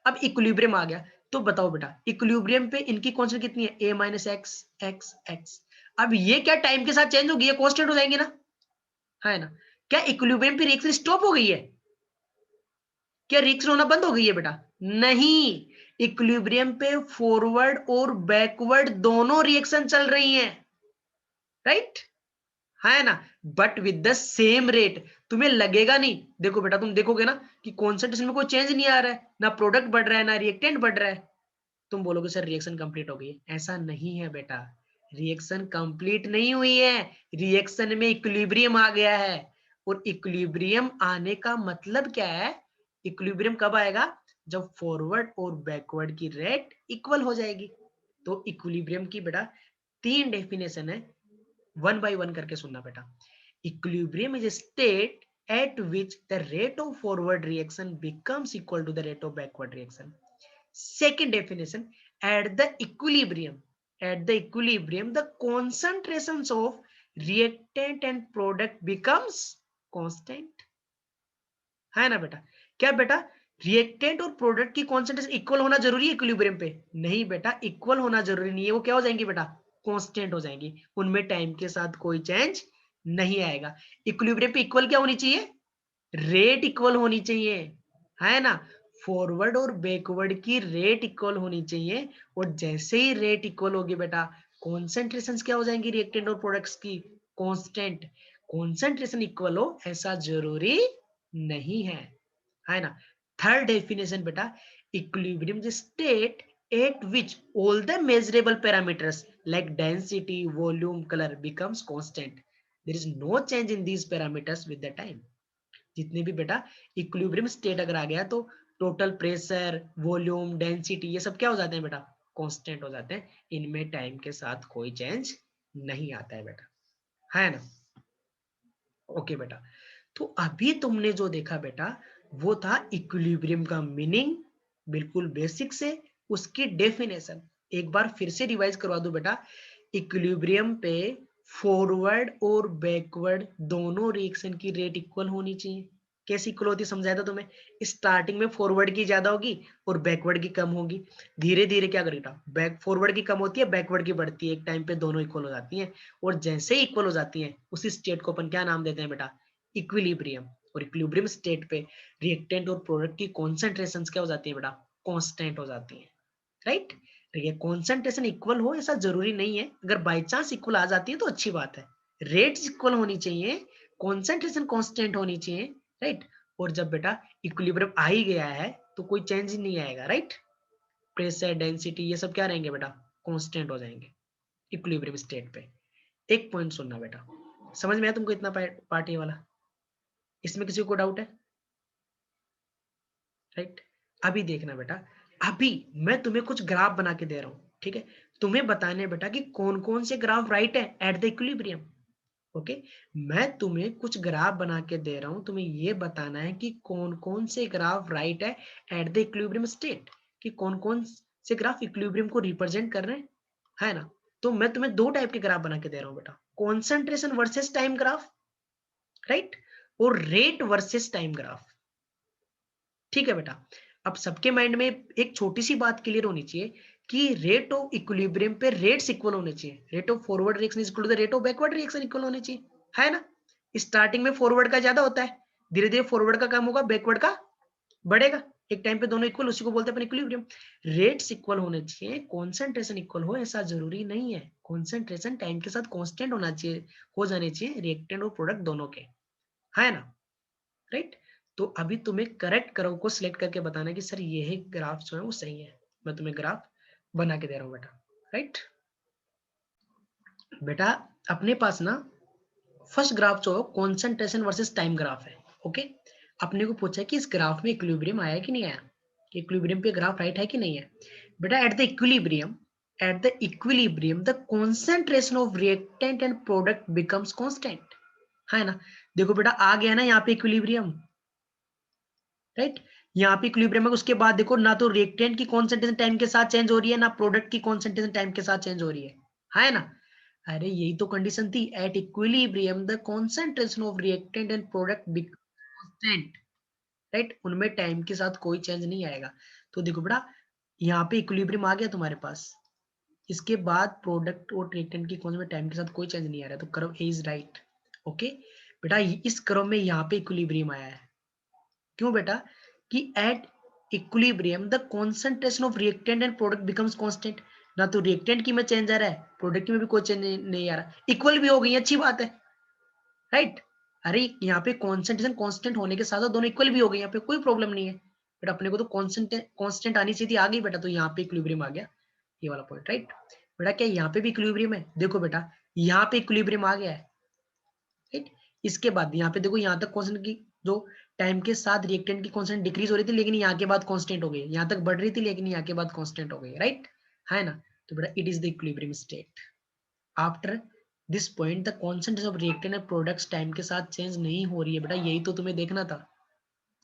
अब इक्विलिब्रियम आ गया, तो बताओ बेटा इक्विलिब्रियम पे इनकी कांस्टेंट कितनी है? A minus x, x x. अब ये क्या टाइम के साथ चेंज होगी? ये कांस्टेंट हो जाएंगे ना, है ना? क्या इक्विलिब्रियम पे रिएक्शन स्टॉप हो गई है? क्या रिएक्शन होना बंद हो गई है बेटा? नहीं, इक्विलिब्रियम पे फॉरवर्ड और बैकवर्ड दोनों रिएक्शन चल रही हैं, राइट? है ना? But with the same rate. तुम्हें लगेगा नहीं, देखो बेटा तुम देखोगे ना कि कॉन्सेंट्रेशन में कोई चेंज नहीं आ रहा है, ना प्रोडक्ट बढ़ रहा है ना रिएक्टेंट बढ़ रहा है, तुम बोलोगे सर रिएक्शन कंप्लीट हो गई है। ऐसा नहीं है बेटा, रिएक्शन कंप्लीट नहीं हुई है, रिएक्शन में इक्विलिब्रियम आ गया है। और इक्विलिब्रियम आने का मतलब क्या है? इक्विलिब्रियम कब आएगा? जब फॉरवर्ड और बैकवर्ड की रेट इक्वल हो जाएगी। तो इक्विलिब्रियम की बेटा 3 डेफिनेशन है, वन बाय वन करके सुनना बेटा। Equilibrium is state at which the rate of forward reaction becomes equal to the rate of backward reaction. Second definition, at the equilibrium, the concentrations of reactant and product becomes constant, है ना बेटा? क्या बेटा reactant और product की concentration equal होना जरूरी है इक्विलिब्रियम पे? नहीं बेटा, इक्वल होना जरूरी नहीं है। वो क्या हो जाएंगी बेटा? कांस्टेंट हो जाएंगी, उनमें टाइम के साथ कोई चेंज नहीं आएगा। इक्विलिब्रियम पे इक्वल क्या होनी चाहिए? रेट इक्वल होनी चाहिए, है ना? फॉरवर्ड और बैकवर्ड की रेट इक्वल होनी चाहिए। और जैसे ही रेट इक्वल होगी बेटा, कॉन्सेंट्रेशन क्या हो जाएंगी रिएक्टेंट और प्रोडक्ट्स की? कांस्टेंट। कॉन्सेंट्रेशन इक्वल हो ऐसा जरूरी नहीं है ना? थर्ड डेफिनेशन बेटा, equilibrium is state at which all the measurable parameters like density, volume, color becomes constant. There is no change in these parameters with the time. जितने भी बेटा इक्विलिब्रियम स्टेट अगर आ गया तो टोटल प्रेशर, वॉल्यूम, डेंसिटी ये सब क्या हो जाते हैं बेटा? कांस्टेंट हो जाते हैं। इनमें टाइम के साथ कोई चेंज नहीं आता है बेटा, है ना? ओके बेटा, तो अभी तुमने जो देखा बेटा वो था इक्विलिब्रियम का मीनिंग, बिल्कुल बेसिक से उसकी डेफिनेशन। एक बार फिर से रिवाइज करवा दो बेटा। इक्विलिब्रियम पे फॉरवर्ड और बैकवर्ड दोनों रिएक्शन की रेट इक्वल होनी चाहिए, कैसे इक्वल होती है समझाया था तुम्हें। स्टार्टिंग में फॉरवर्ड की ज्यादा होगी और बैकवर्ड की कम होगी, धीरे धीरे क्या करेगा, बैक फॉरवर्ड की कम होती है, बैकवर्ड की बढ़ती है, एक टाइम पे दोनों इक्वल हो जाती हैं। और जैसे ही इक्वल हो जाती हैं उसी स्टेट को अपन क्या नाम देते हैं बेटा, इक्विलिब्रियम। और इक्विलिब्रियम स्टेट पे रिएक्टेंट और प्रोडक्ट की कॉन्सेंट्रेशन क्या हो जाती है बेटा, कॉन्स्टेंट हो जाती है, राइट। ठीक है, कॉन्सेंट्रेशन इक्वल हो ऐसा जरूरी नहीं है, अगर बाई चांस इक्वल आ जाती है तो अच्छी बात है। रेट्स इक्वल होनी चाहिए, कॉन्सेंट्रेशन कांस्टेंट होनी चाहिए, राइट। और जब बेटा इक्विलिब्रियम आ ही गया है तो कोई चेंज ही नहीं आएगा, राइट। प्रेशर, डेंसिटी, ये सब क्या रहेंगे बेटा, कांस्टेंट हो जाएंगे इक्विलिब्रियम स्टेट पे। एक पॉइंट सुनना बेटा, समझ में आया तुमको इतना पार्ट ये वाला, इसमें किसी को डाउट है, राइट। अभी देखना बेटा, अभी मैं तुम्हें कुछ ग्राफ बना के दे रहा हूं, ठीक है। तुम्हें बताने बेटा कि कौन कौन से ग्राफ राइट है एट द इक्विलिब्रियम। ओके, मैं तुम्हें कुछ ग्राफ बना के दे रहा हूं, तुम्हें ये बताना है कि कौन कौन से ग्राफ राइट है एट द इक्विलिब्रियम स्टेट, कि कौन कौन से ग्राफ इक्विलिब्रियम को रिप्रेजेंट कर रहे हैं, है ना। तो मैं तुम्हें दो टाइप के ग्राफ बना के दे रहा हूं बेटा, concentration versus time graph, right, और रेट वर्सेस टाइम ग्राफ। ठीक है बेटा, अब सबके माइंड में एक छोटी सी बात क्लियर होनी चाहिए कि रेट ऑफ इक्विलिब्रियम पे रेट्स इक्वल होने चाहिए, rate of forward reaction is equal to the rate of backward reaction equal होने चाहिए, है ना। स्टार्टिंग में फॉरवर्ड का ज्यादा होता है, धीरे धीरे फॉरवर्ड का कम होगा, बैकवर्ड का बढ़ेगा, एक टाइम पे दोनों इक्वल, उसी को बोलते हैं अपन इक्विलिब्रियम। रेट्स इक्वल होने चाहिए, कॉन्सेंट्रेशन इक्वल हो ऐसा जरूरी नहीं है, कॉन्सेंट्रेशन टाइम के साथ कांस्टेंट होना चाहिए, हो जाने चाहिए रिएक्टेंट और प्रोडक्ट दोनों के, है ना, राइट। तो अभी तुम्हें करेक्ट कर्व को सिलेक्ट करके बताना है कि सर ये है ग्राफ जो है वो सही है, मैं तुम्हें ग्राफ बना के दे रहा हूं बेटा, राइट। बेटा अपने पास ना फर्स्ट ग्राफ जो कॉन्सेंट्रेशन वर्सेस टाइम ग्राफ है, ओके। अपने को पूछा है कि इस ग्राफ में इक्विलिब्रियम आया कि नहीं आया, इक्विलिब्रियम पे ग्राफ राइट है कि नहीं है। बेटा eight the equilibrium the concentration of reactant and product becomes constant, है ना। देखो बेटा आ गया ना यहाँ पे इक्विलिब्रियम, राइट। यहाँ पे इक्विलिब्रियम है, उसके बाद देखो ना तो रिएक्टेंट की कॉन्सेंट्रेशन टाइम के साथ चेंज हो रही है, ना प्रोडक्ट की कॉन्सेंट्रेशन टाइम के साथ चेंज हो रही है ना। अरे यही तो कंडीशन थी, eight equilibrium the concentration of reactant and product constant, right, उनमें टाइम के साथ कोई चेंज नहीं आएगा। तो देखो बेटा यहाँ पे इक्विलिब्रियम आ गया तुम्हारे पास, इसके बाद प्रोडक्ट और रिएक्टेंट की कौन में टाइम के साथ कोई चेंज नहीं आ रहा है, तो curve A is right, okay. बेटा इस कर्व में यहाँ पे इक्विलिब्रियम आया है, क्यों बेटा, कि eight equilibrium the concentration of reactant and product becomes constant, ना तो रिएक्टेंट की में चेंज आ रहा है, प्रोडक्ट में भी कोई चेंज नहीं आ रहा, इक्वल भी हो गई, अच्छी बात है, राइट। अरे यहाँ पे कॉन्सेंट्रेशन कांस्टेंट होने के साथ साथ दोनों इक्वल भी हो गए, यहाँ पे कोई प्रॉब्लम नहीं है, बट अपने को तो कांस्टेंट आनी चाहिए थी, आ गई बेटा, तो यहाँ पे इक्विलिब्रियम आ गया, ये वाला पॉइंट, राइट। बेटा क्या यहाँ पे भी इक्विलिब्रियम है, देखो बेटा यहाँ पे इक्विलिब्रियम आ गया है, राइट। इसके बाद यहाँ पे देखो यहाँ तक कांस्टेंट की जो टाइम के साथ रिएक्टेंट की कांस्टेंट डिक्रीज हो रही थी, लेकिन यहाँ के बाद कांस्टेंट हो गई, यहाँ तक बढ़ रही थी लेकिन यहाँ के बाद कांस्टेंट हो गई, राइट, है ना। तो बेटा it is the equilibrium state. After this point the concentration of reactant and products time के साथ चेंज नहीं हो रही है, बेटा यही तो तुम्हें देखना था,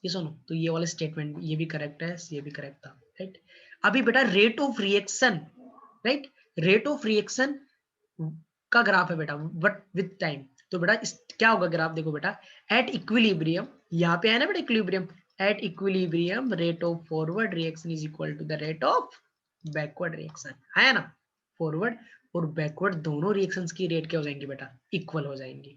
ये सुनो, तो ये वाला स्टेटमेंट ये भी करेक्ट है, ये भी करेक्ट था, राइट। अभी बेटा rate of reaction, right, rate of reaction का ग्राफ है बेटा, बट विद टाइम। तो बेटा क्या होगा ग्राफ, देखो बेटा एट इक्विलिब्रियम, यहाँ पे है ना बेटा equilibrium, at equilibrium rate of forward reaction is equal to the rate of backward reaction, है ना। फॉरवर्ड और बैकवर्ड दोनों रिएक्शंस की रेट क्या हो जाएंगी बेटा, इक्वल हो जाएंगी,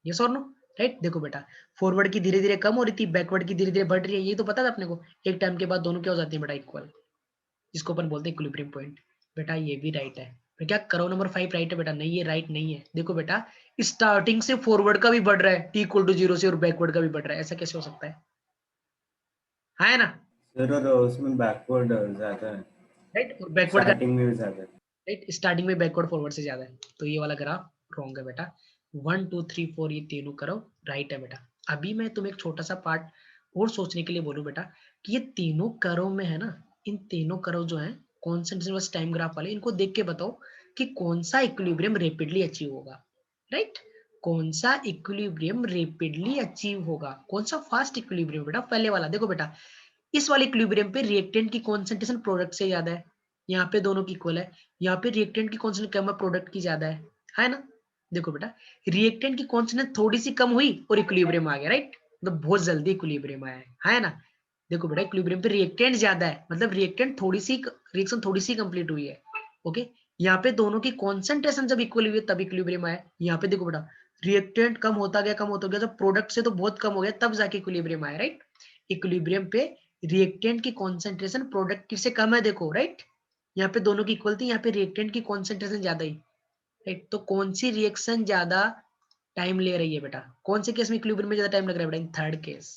यस और नो, राइट। देखो बेटा फॉरवर्ड की धीरे धीरे कम हो रही थी, बैकवर्ड की धीरे धीरे बढ़ रही है, ये तो पता था अपने को, एक टाइम के बाद दोनों क्या हो जाती है बेटा, इक्वल, जिसको अपन बोलते हैं इक्विलिब्रियम पॉइंट। बेटा ये भी राइट है, तो क्या करो नंबर 5 राइट है बेटा, नहीं ये राइट नहीं है। देखो बेटा स्टार्टिंग से फॉरवर्ड का भी बढ़ रहा है t=0 से, और बैकवर्ड का भी बढ़ रहा है, ऐसा कैसे हो सकता है ना, सर और उसमें बैकवर्ड ज्यादा है, राइट, और बैकवर्ड का स्टार्टिंग में भी ज्यादा है, राइट, स्टार्टिंग में बैकवर्ड फॉरवर्ड से ज्यादा है, तो ये वाला ग्राफ रॉन्ग है बेटा। 1 2 3 4 ये तीनों करो राइट है बेटा। अभी मैं तुम्हें एक छोटा सा पार्ट और सोचने के लिए बोलूं बेटा, कि ये तीनों कर्व में है ना, इन तीनों कर्व जो है कॉन्सेंट्रेशन वर्सेस टाइम ग्राफ वाले, इनको देख के बताओ कि कौन सा इक्विलिब्रियम रैपिडली अचीव होगा, राइट। कौन सा इक्विलिब्रियम रैपिडली अचीव होगा, कौन सा फास्ट इक्विलिब्रियम बेटा, पहले वाला देखो बेटा, इस वाले इक्विलिब्रियम पे रिएक्टेंट की कॉन्सेंट्रेशन प्रोडक्ट से ज्यादा है, यहाँ पे दोनों की इक्वल है, यहाँ पे रिएक्टेंट की कॉन्सेंट्रेशन कम है, प्रोडक्ट की ज्यादा है ना। देखो बेटा रिएक्टेंट की कॉन्सेंट्रेशन थोड़ी सी कम हुई और इक्विलिब्रियम आ गया, राइट। मतलब बहुत जल्दी इक्विलिब्रियम आया है ना। देखो बेटा इक्विलिब्रियम पे रिएक्टेंट ज्यादा है, मतलब रिएक्टेंट थोड़ी सी रिएक्शन थोड़ी सी कंप्लीट हुई है। ओके, यहाँ पे दोनों की कॉन्सेंट्रेशन जब इक्वल हुई तब इक्विलिब्रियम आया। यहाँ पे देखो बेटा रिएक्टेंट कम होता गया जब प्रोडक्ट से तो बहुत कम हो गया तब जाके इक्विलिब्रियम आया, राइट। इक्विलिब्रियम पे रिएक्टेंट की कॉन्सेंट्रेशन प्रोडक्ट से कम है, देखो राइट। यहाँ पे दोनों की इक्वल थी, यहाँ पे रिएक्टेंट की कॉन्सेंट्रेशन ज्यादा ही, राइट। तो कौन सी रिएक्शन ज्यादा टाइम ले रही है बेटा, कौन से केस में इक्विलिब्रियम में ज्यादा टाइम लग रहा है बेटा, इन थर्ड केस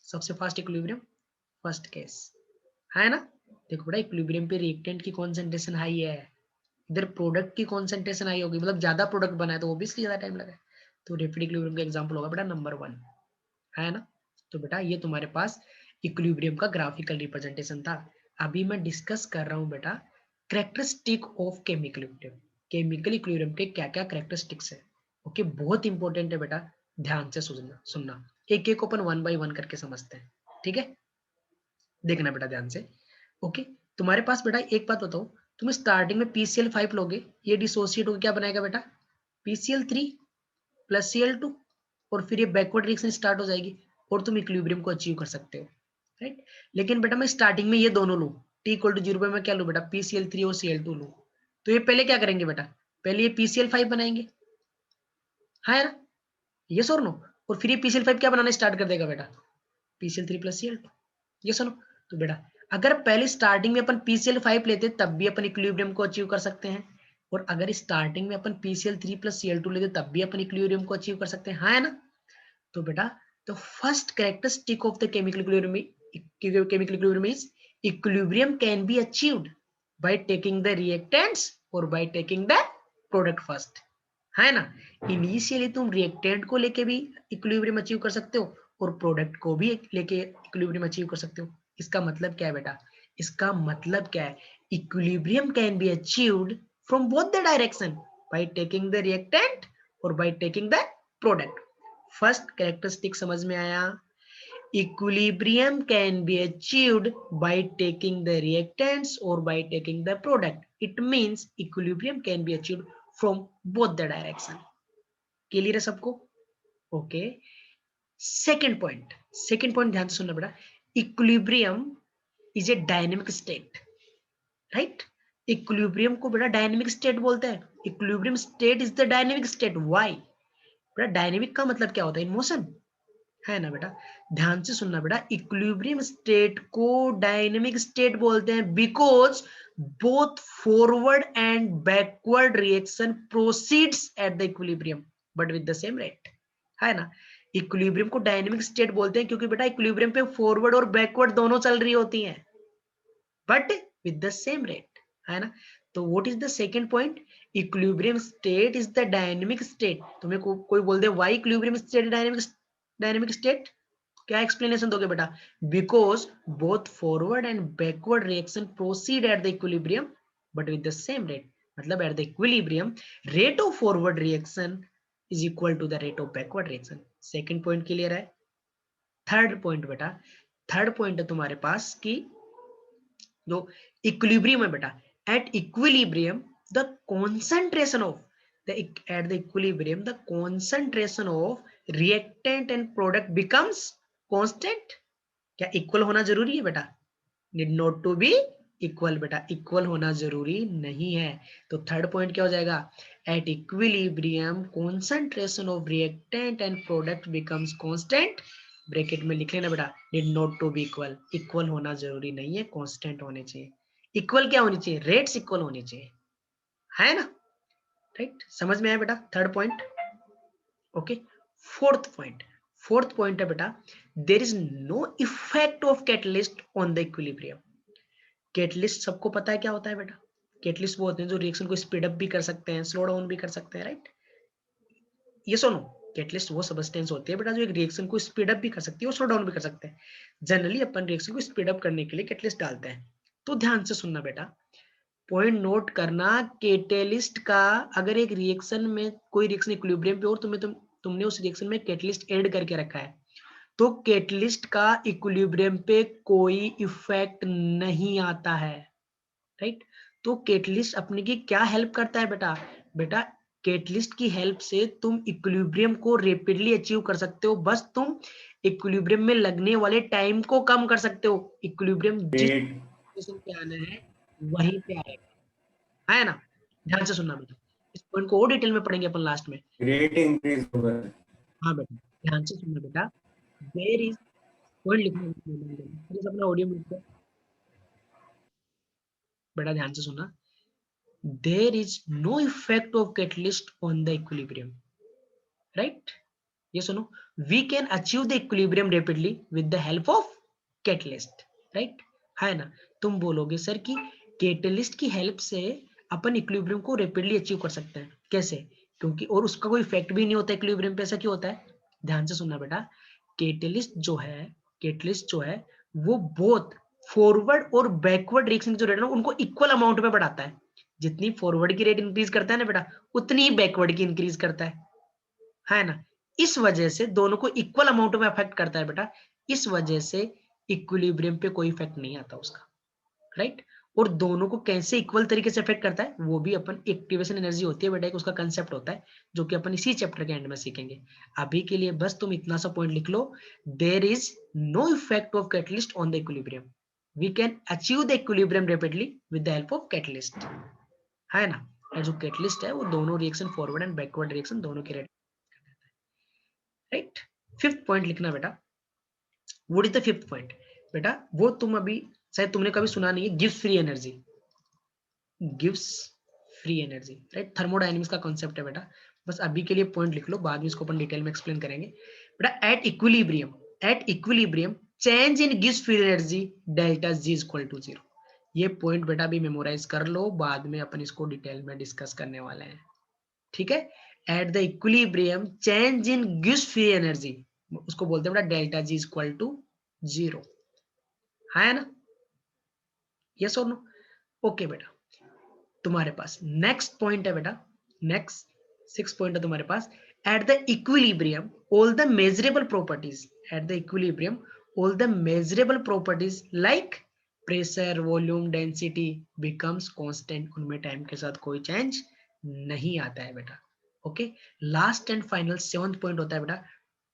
सबसे फास्ट इक्विलिब्रियम फर्स्ट केस, है ना। देखो बेटा इक्विलिब्रियम पे रिएक्टेंट की कॉन्सेंट्रेशन हाई है, इधर प्रोडक्ट की कॉन्सेंट्रेशन हाई होगी, मतलब ज्यादा प्रोडक्ट बना है तो ऑब्वियसली ज्यादा टाइम लगा है। तो रैपिड इक्विलिब्रियम का एग्जांपल होगा बेटा नंबर 1, है ना। तो बेटा ये तुम्हारे पास इक्विलिब्रियम का ग्राफिकल रिप्रेजेंटेशन था। अभी मैं डिस्कस कर रहा हूँ बेटा characteristic of chemical equilibrium. Chemical equilibrium के क्या क्या कैरेक्टरिस्टिक्स है, ओके, बहुत इंपॉर्टेंट है बेटा, ध्यान से सुनना एक एक अपन 1 बाय 1 करके समझते हैं, ठीक है। देखना बेटा ध्यान से, ओके। तुम्हारे पास बेटा एक बात बताओ, तुम स्टार्टिंग में PCl5 लोगे, ये डिसोसिएट होकर क्या बनाएगा बेटा, PCl3 प्लस Cl2, और फिर ये बैकवर्ड रिएक्शन स्टार्ट हो जाएगी और तुम इक्विलिब्रियम को अचीव कर सकते हो, राइट। लेकिन बेटा मैं स्टार्टिंग में ये दोनों लूं, T=0 पे मैं क्या लूं बेटा, PCl3 और Cl2 लूं, तो ये पहले क्या करेंगे बेटा, पहले ये PCl5 बनाएंगे, हाँ ना, ये और नो, और फिर ये PCl5 क्या बनाना स्टार्ट कर देगा बेटा, PCl3 प्लस Cl2, ये सुनो। तो बेटा अगर पहले स्टार्टिंग में अपन PCl5 लेते तब भी अपन इक्विलिब्रियम को अचीव कर सकते हैं, और अगर स्टार्टिंग में अपन PCl3 प्लस Cl2 लेते तब भी अपन इक्विलिब्रियम को अचीव कर सकते हैं, हाँ है ना। तो बेटा the first characteristic of the chemical equilibrium is equilibrium can be achieved by taking the reactants or by taking the product first, है ना। इनिशियली तुम रिएक्टेंट को लेके भी इक्विलिब्रियम अचीव कर सकते हो और प्रोडक्ट को भी लेके इक्विलिब्रियम अचीव कर सकते हो। इसका मतलब क्या है बेटा, इसका मतलब क्या है, equilibrium can be achieved from both the direction by taking the reactant और by taking the product. First characteristic समझ में आया, equilibrium can be achieved by taking the reactants or by taking the product. It means equilibrium can be achieved from both the direction. Clear है सबको, okay. Second point ध्यान से सुनना बेटा, equilibrium is a dynamic state, right. Equilibrium को बेटा dynamic state बोलते हैं, equilibrium state is the dynamic state. Why बेटा, डायनेमिक का मतलब क्या होता है, इन मोशन, है ना बेटा। ध्यान से सुनना बेटा, इक्विलिब्रियम स्टेट को डायनेमिक स्टेट बोलते हैं because both forward and backward reaction proceeds eight the equilibrium but with the same rate, है ना। इक्विलिब्रियम को डायनेमिक स्टेट बोलते हैं क्योंकि बेटा इक्विलिब्रियम पे फॉरवर्ड और बैकवर्ड दोनों चल रही होती हैं but with the same rate, है ना। तो what is the second point, equilibrium state is the dynamic state. तुम्हें कोई बोल दे why equilibrium state dynamic state, क्या एक्सप्लेनेशन दोगे बेटा, because both forward and backward reaction proceed at the equilibrium but with the same rate, मतलब at the equilibrium rate of forward reaction is equal to the rate of backward reaction. Second point clear है। Third point बेटा, third point है तुम्हारे पास कि जो equilibrium है बेटा, at equilibrium the concentration of at the equilibrium the concentration of reactant and product becomes constant। क्या equal होना जरूरी है बेटा, need not to be equal बेटा, इक्वल होना जरूरी नहीं है। तो थर्ड पॉइंट क्या हो जाएगा, at equilibrium concentration of reactant and product becomes constant, bracket में लिख लेना बेटा, need not to be equal, equal होना जरूरी नहीं है, कांस्टेंट होने चाहिए। इक्वल क्या होनी चाहिए, रेट्स इक्वल होनी चाहिए, है ना, राइट। समझ में आया बेटा third point, okay. Fourth point है बेटा, there is no effect of catalyst on the equilibrium. Catalyst सबको पता है क्या होता है बेटा, कैटलिस्ट वो होते हैं जो रिएक्शन को स्पीड अप भी कर सकते हैं, स्लो डाउन भी कर सकते हैं, राइट। ये सुनो, कैटलिस्ट वो सब्सटेंस होती है बेटा जो एक रिएक्शन को स्पीड अप भी कर सकती है और स्लो डाउन भी कर सकते हैं। जनरली अपन रिएक्शन को स्पीड अप करने के लिए कैटलिस्ट डालते हैं। तो ध्यान से सुनना बेटा, पॉइंट नोट करना, कैटलिस्ट का अगर एक रिएक्शन में कोई रिएक्शन इक्विलिब्रियम पे हो तुमने उस रिएक्शन में कैटलिस्ट ऐड करके रखा है तो कैटलिस्ट का इक्विलिब्रियम पे कोई इफेक्ट नहीं आता है, राइट। तो कैटलिस्ट अपने की क्या हेल्प करता है बेटा, कैटलिस्ट की हेल्प से तुम इक्विलिब्रियम को रैपिडली अचीव कर सकते हो, बस तुम इक्विलिब्रियम में लगने वाले टाइम को कम कर सकते हो। इक्विलिब्रियम जिस Rate, पोजीशन पे आना है वहीं पे आएगा, है ना। ध्यान से सुनना बेटा, इस पॉइंट को और डिटेल में पढ़ेंगे अपन लास्ट में। rate increase होगा। हाँ बेटा, ध्यान से सुनना बेटा, देयर इज, पॉइंट लिखना प्लीज, अपना ऑडियो म्यूट कर बेटा, ध्यान से सुनना। There is no effect of catalyst on the equilibrium, right. ये सुनो, we can achieve the equilibrium rapidly with the help of catalyst, right, है ना। तुम बोलोगे सर कि कैटलिस्ट की हेल्प से अपन इक्विलिब्रियम को रैपिडली अचीव कर सकते हैं, कैसे? क्योंकि और उसका कोई इफेक्ट भी नहीं होता इक्विलिब्रियम पे, ऐसा क्यों होता है? ध्यान से सुनना बेटा, कैटलिस्ट जो है वो बोथ फॉरवर्ड और बैकवर्ड रिएक्शन जो रेट है ना उनको इक्वल अमाउंट में बढ़ाता है। जितनी फॉरवर्ड की रेट इंक्रीज करता है ना बेटा, उतनी ही बैकवर्ड की इंक्रीज करता है ना। इस वजह से दोनों को इक्वल अमाउंट में अफेक्ट करता है बेटा, इस वजह से इक्विलिब्रियम पे कोई इफेक्ट नहीं आता उसका, राइट। और दोनों को कैसे इक्वल तरीके से अफेक्ट करता है वो भी अपन, एक्टिवेशन एनर्जी होती है बेटा, एक उसका कंसेप्ट होता है जो कि अपन इसी चैप्टर के एंड में सीखेंगे। अभी के लिए बस तुम इतना सा पॉइंट लिख लो, there is no effect of catalyst on the equilibrium, we can achieve the equilibrium rapidly with the help of catalyst, है ना। और जो कैटलिस्ट है वो दोनों reaction, forward and backward reaction दोनों के रेट, राइट। फिफ्थ पॉइंट लिखना बेटा, what is the fifth point बेटा, वो तुम अभी शायद तुमने कभी सुना नहीं है, gives free energy, gives free energy, right. Thermodynamics का कॉन्सेप्ट है बेटा, बस अभी के लिए पॉइंट लिख लो, बाद में इसको अपन डिटेल में एक्सप्लेन करेंगे बेटा। एट इक्विलिब्रियम चेंज इन गिव्स free energy delta G is equal to 0। ये पॉइंट बेटा अभी मेमोराइज कर लो, बाद में अपन इसको डिटेल में डिस्कस करने वाले हैं, ठीक है। At the equilibrium change in गिव्स फ्री एनर्जी, उसको बोलते हैं बेटा delta G is equal to 0, है ना। यस और नो? ओके बेटा, तुम्हारे पास नेक्स्ट पॉइंट है बेटा, नेक्स्ट 6 पॉइंट है तुम्हारे पास। At the equilibrium all the measurable properties, at the equilibrium all the measurable properties like pressure, volume, density becomes constant, उनमें टाइम के साथ कोई चेंज नहीं आता है बेटा, okay. Last and final 7th point होता है बेटा,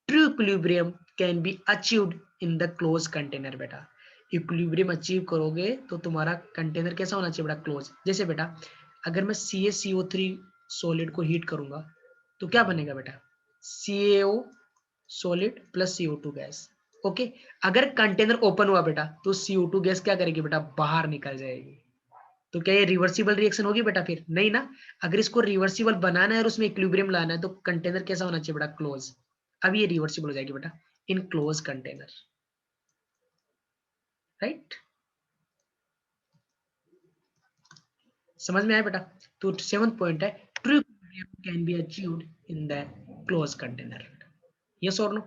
true equilibrium can be achieved in the close container बेटा। इक्विलिब्रियम अचीव करोगे तो तुम्हारा कंटेनर कैसा होना चाहिए बेटा? क्लोज। जैसे बेटा अगर मैं CaCO3 सॉलिड को हीट करूंगा तो क्या बनेगा बेटा? CaO solid plus CO2 gas, okay. अगर कंटेनर ओपन हुआ बेटा तो CO2 गैस क्या करेगी बेटा? बाहर निकल जाएगी। तो क्या ये रिवर्सिबल रिएक्शन होगी बेटा? फिर नहीं ना। अगर इसको रिवर्सिबल बनाना है और उसमें इक्विलिब्रियम लाना है तो कंटेनर कैसा होना चाहिए बेटा? क्लोज। अब ये रिवर्सिबल हो जाएगी बेटा इन क्लोज कंटेनर, राइट। समझ में आया बेटा? तो 7th पॉइंट है, true equilibrium can be achieved in the close container, yes और नो?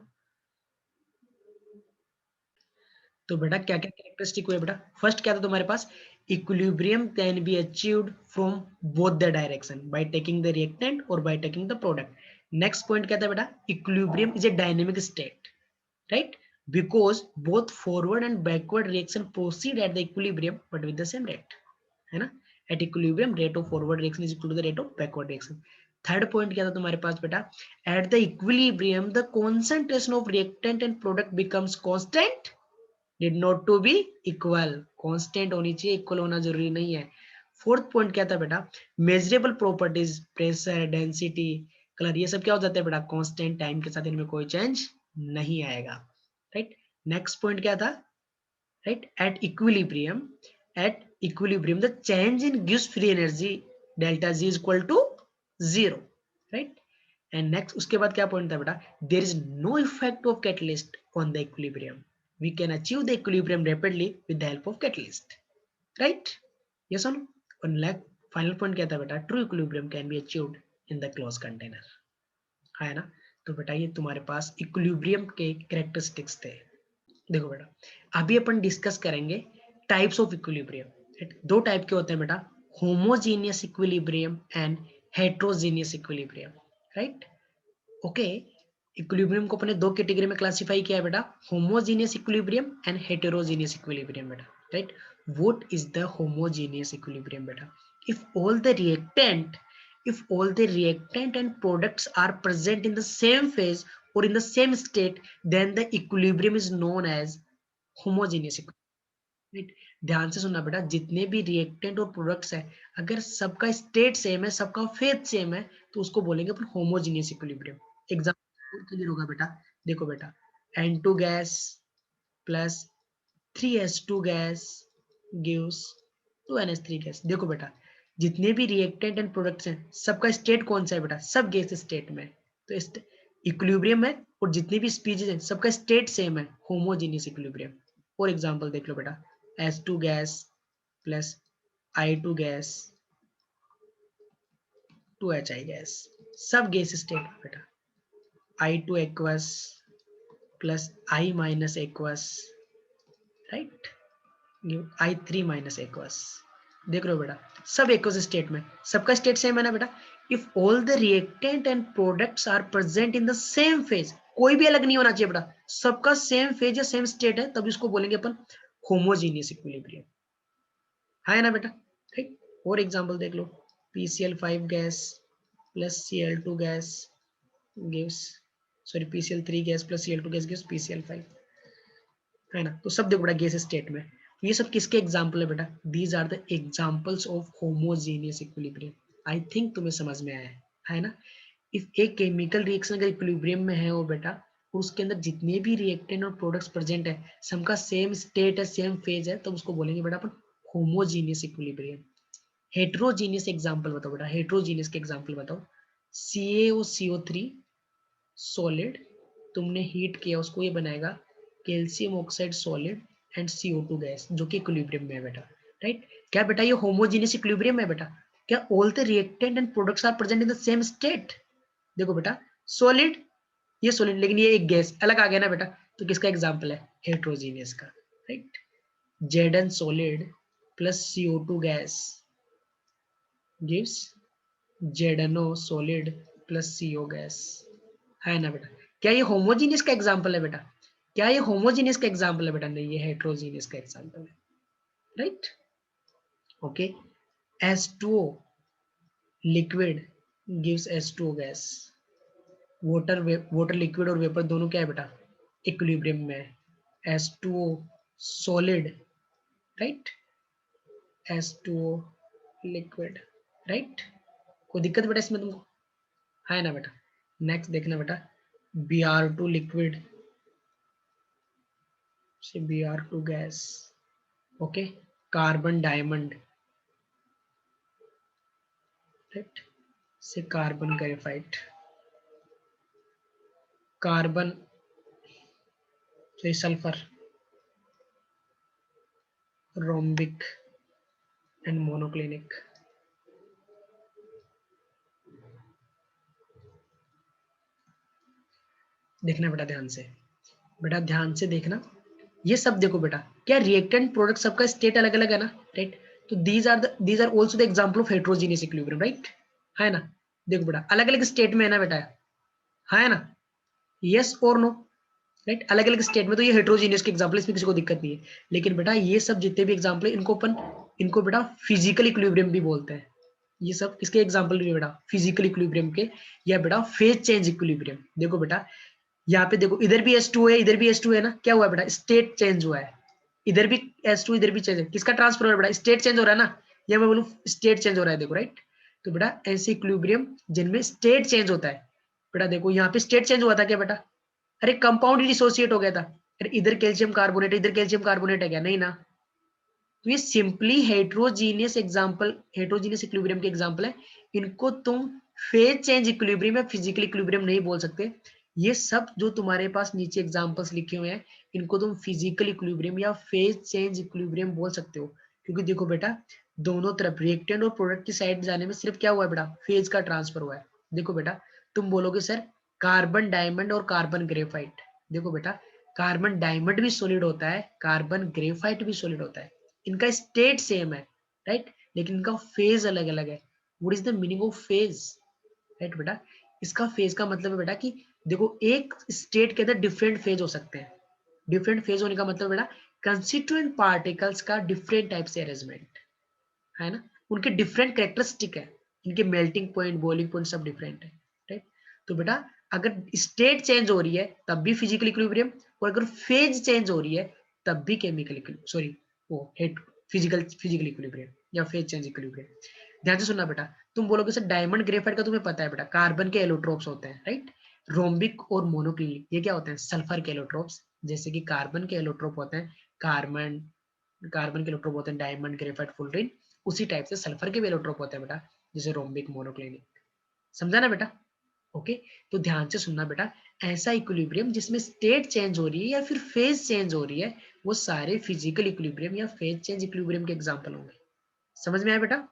तो बेटा क्या क्या कैरेक्टरिस्टिक हुए बेटा? फर्स्ट क्या था तुम्हारे पास? Equilibrium can be achieved from both the direction by taking the reactant और by taking the product. Next point क्या था बेटा? Equilibrium is a dynamic state, right? Because both forward and backward reaction proceed at the equilibrium but with the same rate, है ना। at equilibrium rate of forward reaction is equal to the rate of backward reaction। Third point क्या था तुम्हारे पास बेटा? at the equilibrium the concentration of reactant and product becomes constant, need not to be equal, constant होनी चाहिए, equal होना जरूरी नहीं है। फोर्थ पॉइंट क्या था बेटा? Measurable properties, pressure, density, colour, ये सब क्या हो जाता है बेटा? कांस्टेंट, टाइम के साथ इनमें कोई चेंज नहीं आएगा, राइट। नेक्स्ट पॉइंट क्या था? Right, at equilibrium the change in गिव्स free energy delta G is equal to 0, right. And next उसके बाद क्या पॉइंट था बेटा? There is no effect of catalyst on the equilibrium, we can achieve the equilibrium rapidly with the help of catalyst, right. Yes और final point क्या था बेटा? True equilibrium can be achieved in the close container, है ना। तो बेटा ये तुम्हारे पास इक्विलिब्रियम के कैरेक्टरिस्टिक्स थे। देखो बेटा अभी अपन डिस्कस करेंगे टाइप्स ऑफ इक्विलिब्रियम। दो टाइप के होते हैं बेटा, homogeneous equilibrium and heterogeneous equilibrium, right. Okay, equilibrium को अपने दो कैटेगरी में क्लासिफाई किया है बेटा, homogeneous equilibrium and heterogeneous equilibrium बेटा, right. What is the homogeneous equilibrium बेटा? If all the reactant if all the reactant and products are present in the same phase or in the same state, then the equilibrium is known as homogeneous equilibrium. right? ध्यान से सुनना बेटा, जितने भी reactant और products है, अगर सबका स्टेट सेम है, सबका फेज सेम है, तो उसको बोलेंगे अपन होमोजेनियस इक्विलिब्रियम। एग्जांपल क्लियर होगा बेटा? देखो बेटा, N2 gas plus 3H2 gas gives 2NH3 gas. देखो बेटा, जितने भी रिएक्टेंट एंड प्रोडक्ट्स हैं, सबका स्टेट कौन सा है बेटा? सब गैस स्टेट में, तो इक्विलिब्रियम है, और जितनी भी स्पीशीज हैं, सबका स्टेट सेम है, होमोजेनियस इक्विलिब्रियम। और एग्जांपल देख लो बेटा, H2 gas plus I2 gas 2HI gas, सब गैस स्टेट में बेटा। I2 aqueous plus I minus aqueous, right, I3 minus aqueous. देख रहे हो बेटा, सब एक्वस स्टेट में, सबका स्टेट सेम है ना बेटा। If all the reactant and products are present in the same phase, कोई भी अलग नहीं होना चाहिए बेटा, सबका सेम फेज या सेम स्टेट है, तब इसको बोलेंगे अपन होमोजेनियस इक्विलिब्रियम, है ना बेटा? ठीक। और एग्जांपल देख लो, PCl5 gas plus Cl2 gas gives, sorry PCl3 gas plus Cl2 gas gives PCl5, है ना? तो सब देखो बेटा गैस स्टेट में। ये सब किसके एग्जाम्पल है बेटा? These are the examples of homogeneous equilibrium. I think तुम्हें समझ में आया है ना? इफ एक केमिकल रिएक्शन अगर इक्विलिब्रियम में है वो बेटा, और उसके अंदर जितने भी रिएक्टेंट और प्रोडक्ट्स प्रेजेंट है, सबका सेम स्टेट है, सेम फेज है, तो उसको बोलेंगे बेटा अपन होमोजेनियस इक्विलिब्रियम। हेट्रोजीनियस एग्जाम्पल बताओ बेटा, हेट्रोजीनियस के एग्जाम्पल बताओ। CaOCO3 सॉलिड, तुमने हीट किया उसको, ये बनाएगा calcium oxide solid and CO2 gas, जो कि इक्विलिब्रियम में है बेटा, राइट? क्या बेटा ये होमोजेनियस इक्विलिब्रियम है बेटा? क्या all the reactant and products are present in the same state? देखो बेटा, सॉलिड, ये सॉलिड, लेकिन ये एक गैस अलग आ गया ना बेटा, तो किसका एग्जाम्पल है? हेट्रोजीनियस का, right? Zn solid plus CO2 gas gives ZnO solid plus CO gas, है ना बेटा? क्या ये होमोजीनियस का एग्जांपल है बेटा? क्या ये होमोजीनियस का एग्जांपल है बेटा? नहीं, ये हेट्रोजीनियस का एग्जांपल है, right? Okay. H2O liquid gives H2O gas, water liquid और वेपर दोनों क्या है बेटा? इक्विलिब्रियम में है। H2O solid, right, H2O liquid, right? कोई दिक्कत बेटा इसमें तुमको, है ना बेटा? नेक्स्ट देखना बेटा, Br2 लिक्विड से Br2 gas, okay, carbon diamond, right, से कार्बन ग्रेफाइट, कार्बन से सल्फर, रोम्बिक एंड मोनोक्लिनिक। देखना बेटा ध्यान से, बेटा ध्यान से देखना, ये सब देखो बेटा, क्या रिएक्टेंट प्रोडक्ट सबका स्टेट अलग अलग है ना, राइट? तो these are also the example of heterogeneous equilibrium, right? है ना? देखो बेटा, अलग अलग स्टेट में है ना बेटा, है ना? यस और नो, राइट? अलग अलग स्टेट में, तो ये हेट्रोजीनियस के एग्जांपल, इसमें किसी को दिक्कत नहीं है। लेकिन बेटा ये सब जितने भी एग्जांपल है, इनको बेटा फिजिकल इक्विलिब्रियम भी बोलते हैं। ये सब इसके एग्जांपल भी बेटा फिजिकल इक्विलिब्रियम के, या बेटा फेज चेंज इक्विलिब्रियम। देखो बेटा, यहाँ पे देखो, इधर भी H2 है, इधर भी H2 है ना, क्या हुआ बेटा? स्टेट चेंज हुआ है। इधर भी H2, इधर भी चेंज है, किसका ट्रांसफर हो रहा है बेटा? स्टेट चेंज हो रहा है ना, या मैं बोलूं स्टेट चेंज हो रहा है, देखो, राइट? तो बेटा ऐसे इक्विलिब्रियम जिनमें स्टेट चेंज होता है, बेटा देखो यहाँ पे स्टेट चेंज हुआ था क्या बेटा? अरे कंपाउंड डिसोसिएट हो गया था, अरे इधर कैल्शियम कार्बोनेट, इधर कैल्शियम कार्बोनेट है क्या? नहीं ना। तो ये simply heterogeneous example, heterogeneous equilibrium के एग्जांपल है। इनको तुम फेज चेंज इक्विलिब्रियम या फिजिकल इक्विलिब्रियम नहीं बोल सकते। ये सब जो तुम्हारे पास नीचे एग्जांपल्स लिखे हुए हैं, इनको तुम फिजिकल इक्विलिब्रियम या फेज चेंज इक्विलिब्रियम बोल सकते हो। क्योंकि देखो बेटा, दोनों तरफ रिएक्टेंट और प्रोडक्ट की साइड जाने में सिर्फ क्या हुआ है बेटा? फेज का ट्रांसफर हुआ है। देखो बेटा, तुम बोलोगे सर कार्बन डायमंड और कार्बन ग्रेफाइट, देखो बेटा कार्बन डायमंड भी सॉलिड होता है, कार्बन ग्रेफाइट भी सॉलिड होता है, इनका स्टेट सेम है, राइट? लेकिन इनका फेज अलग अलग है। What is the meaning of phase, right बेटा? इसका फेज का मतलब है बेटा कि देखो, एक स्टेट के अंदर डिफरेंट फेज हो सकते हैं। डिफरेंट फेज होने का मतलब बेटा कंस्टिट्यूएंट पार्टिकल्स का डिफरेंट टाइप से अरेंजमेंट, है ना, उनके डिफरेंट कैरेक्टरिस्टिक है। इनके मेल्टिंग पॉइंट, बॉइलिंग पॉइंट सब डिफरेंट है, राइट। तो बेटा अगर स्टेट चेंज हो रही है तब भी फिजिकल इक्विलिब्रियम, और अगर फेज चेंज हो रही है तब भी केमिकल सॉरी वो फिजिकल इक्विलिब्रियम या फेज चेंज इक्विलिब्रियम। ध्यान से सुनना बेटा, तुम बोलोगे सर डायमंड ग्रेफाइट का तुम्हें पता है बेटा, कार्बन के एलोट्रोप्स होते हैं, राइट। रोम्बिक और मोनोक्लिनिक ये क्या होते हैं, सल्फर के एलोट्रोप्स। जैसे कि कार्बन के एलोट्रोप होते हैं कार्बन के एलोट्रोप होते हैं डायमंड, ग्रेफाइट, फुलरिन। उसी टाइप से सल्फर के भी एलोट्रोप होते हैं बेटा, जैसे रोम्बिक, मोनोक्लिनिक। समझा ना बेटा? ओके। तो ध्यान से सुनना बेटा, ऐसा इक्विलिब्रियम जिसमें स्टेट चेंज हो रही है या फिर फेज चेंज हो रही है, वो सारे फिजिकल इक्विलिब्रियम या फेज चेंज इक्विलिब्रियम के एग्जांपल होंगे। समझ में आया बेटा?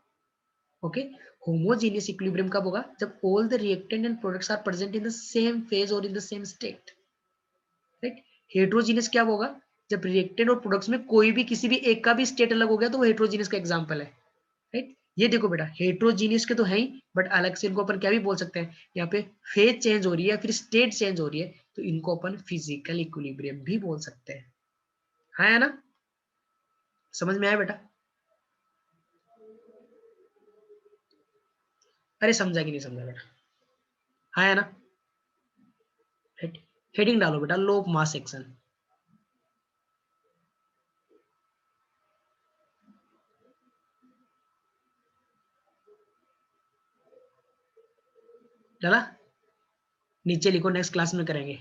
ओके। होमोजीनियस इक्विलिब्रियम कब होगा, जब all the reactant and products are present in the same phase और in the same state, right. Heterogeneous क्या होगा, जब रिएक्टेंट और प्रोडक्ट्स में कोई भी किसी भी एक का भी स्टेट अलग हो गया तो वो हेट्रोजीनियस का एग्जांपल है, राइट। ये देखो बेटा हेट्रोजीनियस के तो है ही, बट अलग से इनको अपन क्या भी बोल सकते हैं, यहाँ पे फेज चेंज हो रही है फिर स्टेट चेंज हो रही है तो इनको अपन फिजिकल इक्विलिब्रियम भी बोल सकते हैं। हाँ है ना? समझ में आया बेटा? अरे समझा कि नहीं समझा बेटा? हाँ है ना? हेडिंग डालो बेटा, लो ऑफ मास एक्शन। चला नीचे लिखो, नेक्स्ट क्लास में करेंगे,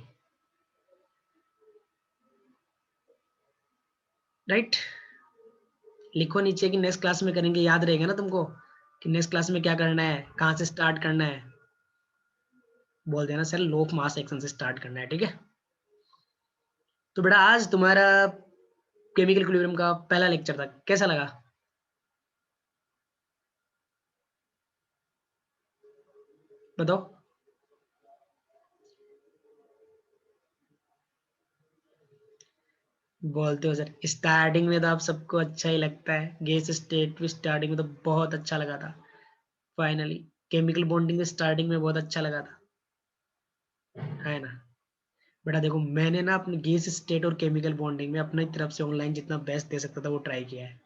राइट। लिखो नीचे कि नेक्स्ट क्लास में करेंगे, याद रहेगा ना तुमको कि नेक्स्ट क्लास में क्या करना है, कहाँ से स्टार्ट करना है। बोल देना sir low of mass action से स्टार्ट करना है, ठीक है। तो बेटा आज तुम्हारा केमिकल इक्विलिब्रियम का पहला लेक्चर था, कैसा लगा? बताओ। बोलते हो सर स्टार्टिंग में तो आप सबको अच्छा ही लगता है, गैस स्टेट भी स्टार्टिंग में तो बहुत अच्छा लगा था, फाइनली केमिकल बॉन्डिंग भी स्टार्टिंग में बहुत अच्छा लगा था, है ना। बेटा देखो मैंने ना अपने गैस स्टेट और केमिकल बॉन्डिंग में अपनी तरफ से ऑनलाइन जितना बेस्ट दे सकता था वो ट्राई किया है,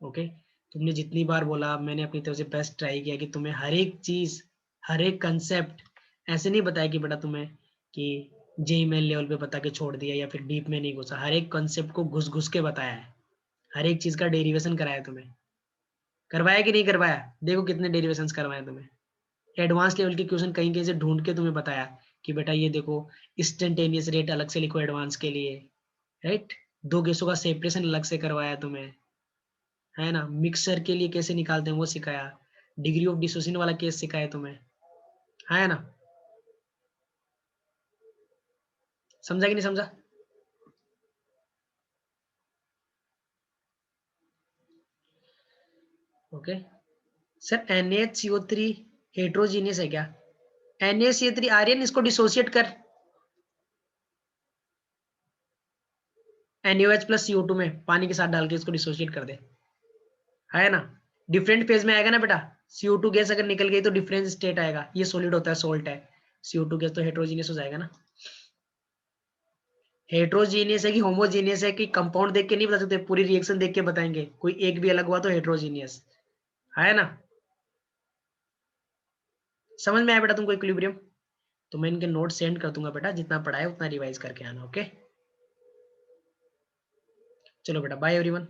ओके। तुमने जितनी बार बोला मैंने अपनी तरफ से बेस्ट ट्राई किया कि तुम्हें हर एक चीज, हर एक कंसेप्ट ऐसे नहीं बताया कि बेटा तुम्हें कि जेई मेल लेवल पे बता के छोड़ दिया या फिर डीप में नहीं घुसा, हर एक कंसेप्ट को घुस घुस के बताया है, हर एक चीज का डेरिवेशन कराया तुम्हें, करवाया कि नहीं करवाया? देखो कितने डेरिवेशंस करवाए तुम्हें, एडवांस लेवल के क्वेश्चन कहीं कहीं से ढूंढ के तुम्हें बताया कि बेटा ये देखो इंस्टेंटेनियस रेट अलग से लिखो एडवांस के लिए, राइट। दो गैसों का सेपरेशन अलग से करवाया तुम्हें, है ना। मिक्सर के लिए कैसे निकालते हैं वो सिखाया, डिग्री ऑफ डिसोसिएशन वाला केस सिखाया तुम्हें, है ना। समझा कि नहीं समझा? ओके। सर NaHCO3 हेट्रोजीनियस है क्या? NaCO3 आर्यन इसको डिसोसिएट कर NaOH प्लस CO2 में पानी के साथ डाल के इसको डिसोसिएट कर दे, है ना। डिफरेंट फेज में आएगा ना बेटा, CO2 गैस अगर निकल गई तो डिफरेंट स्टेट आएगा, ये सॉलिड होता है सोल्ट है, CO2 गैस तो हेट्रोजीनियस हो जाएगा ना। हेट्रोजीनियस है कि होमोजीनियस है कि कंपाउंड देख के नहीं बता सकते, पूरी रिएक्शन देख के बताएंगे, कोई एक भी अलग हुआ तो हेट्रोजीनियस, है ना। समझ में आया बेटा तुमको इक्विलिब्रियम? तो मैं इनके नोट सेंड कर दूंगा बेटा, जितना पढ़ा है उतना रिवाइज करके आना, ओके। चलो बेटा बाय एवरीवन।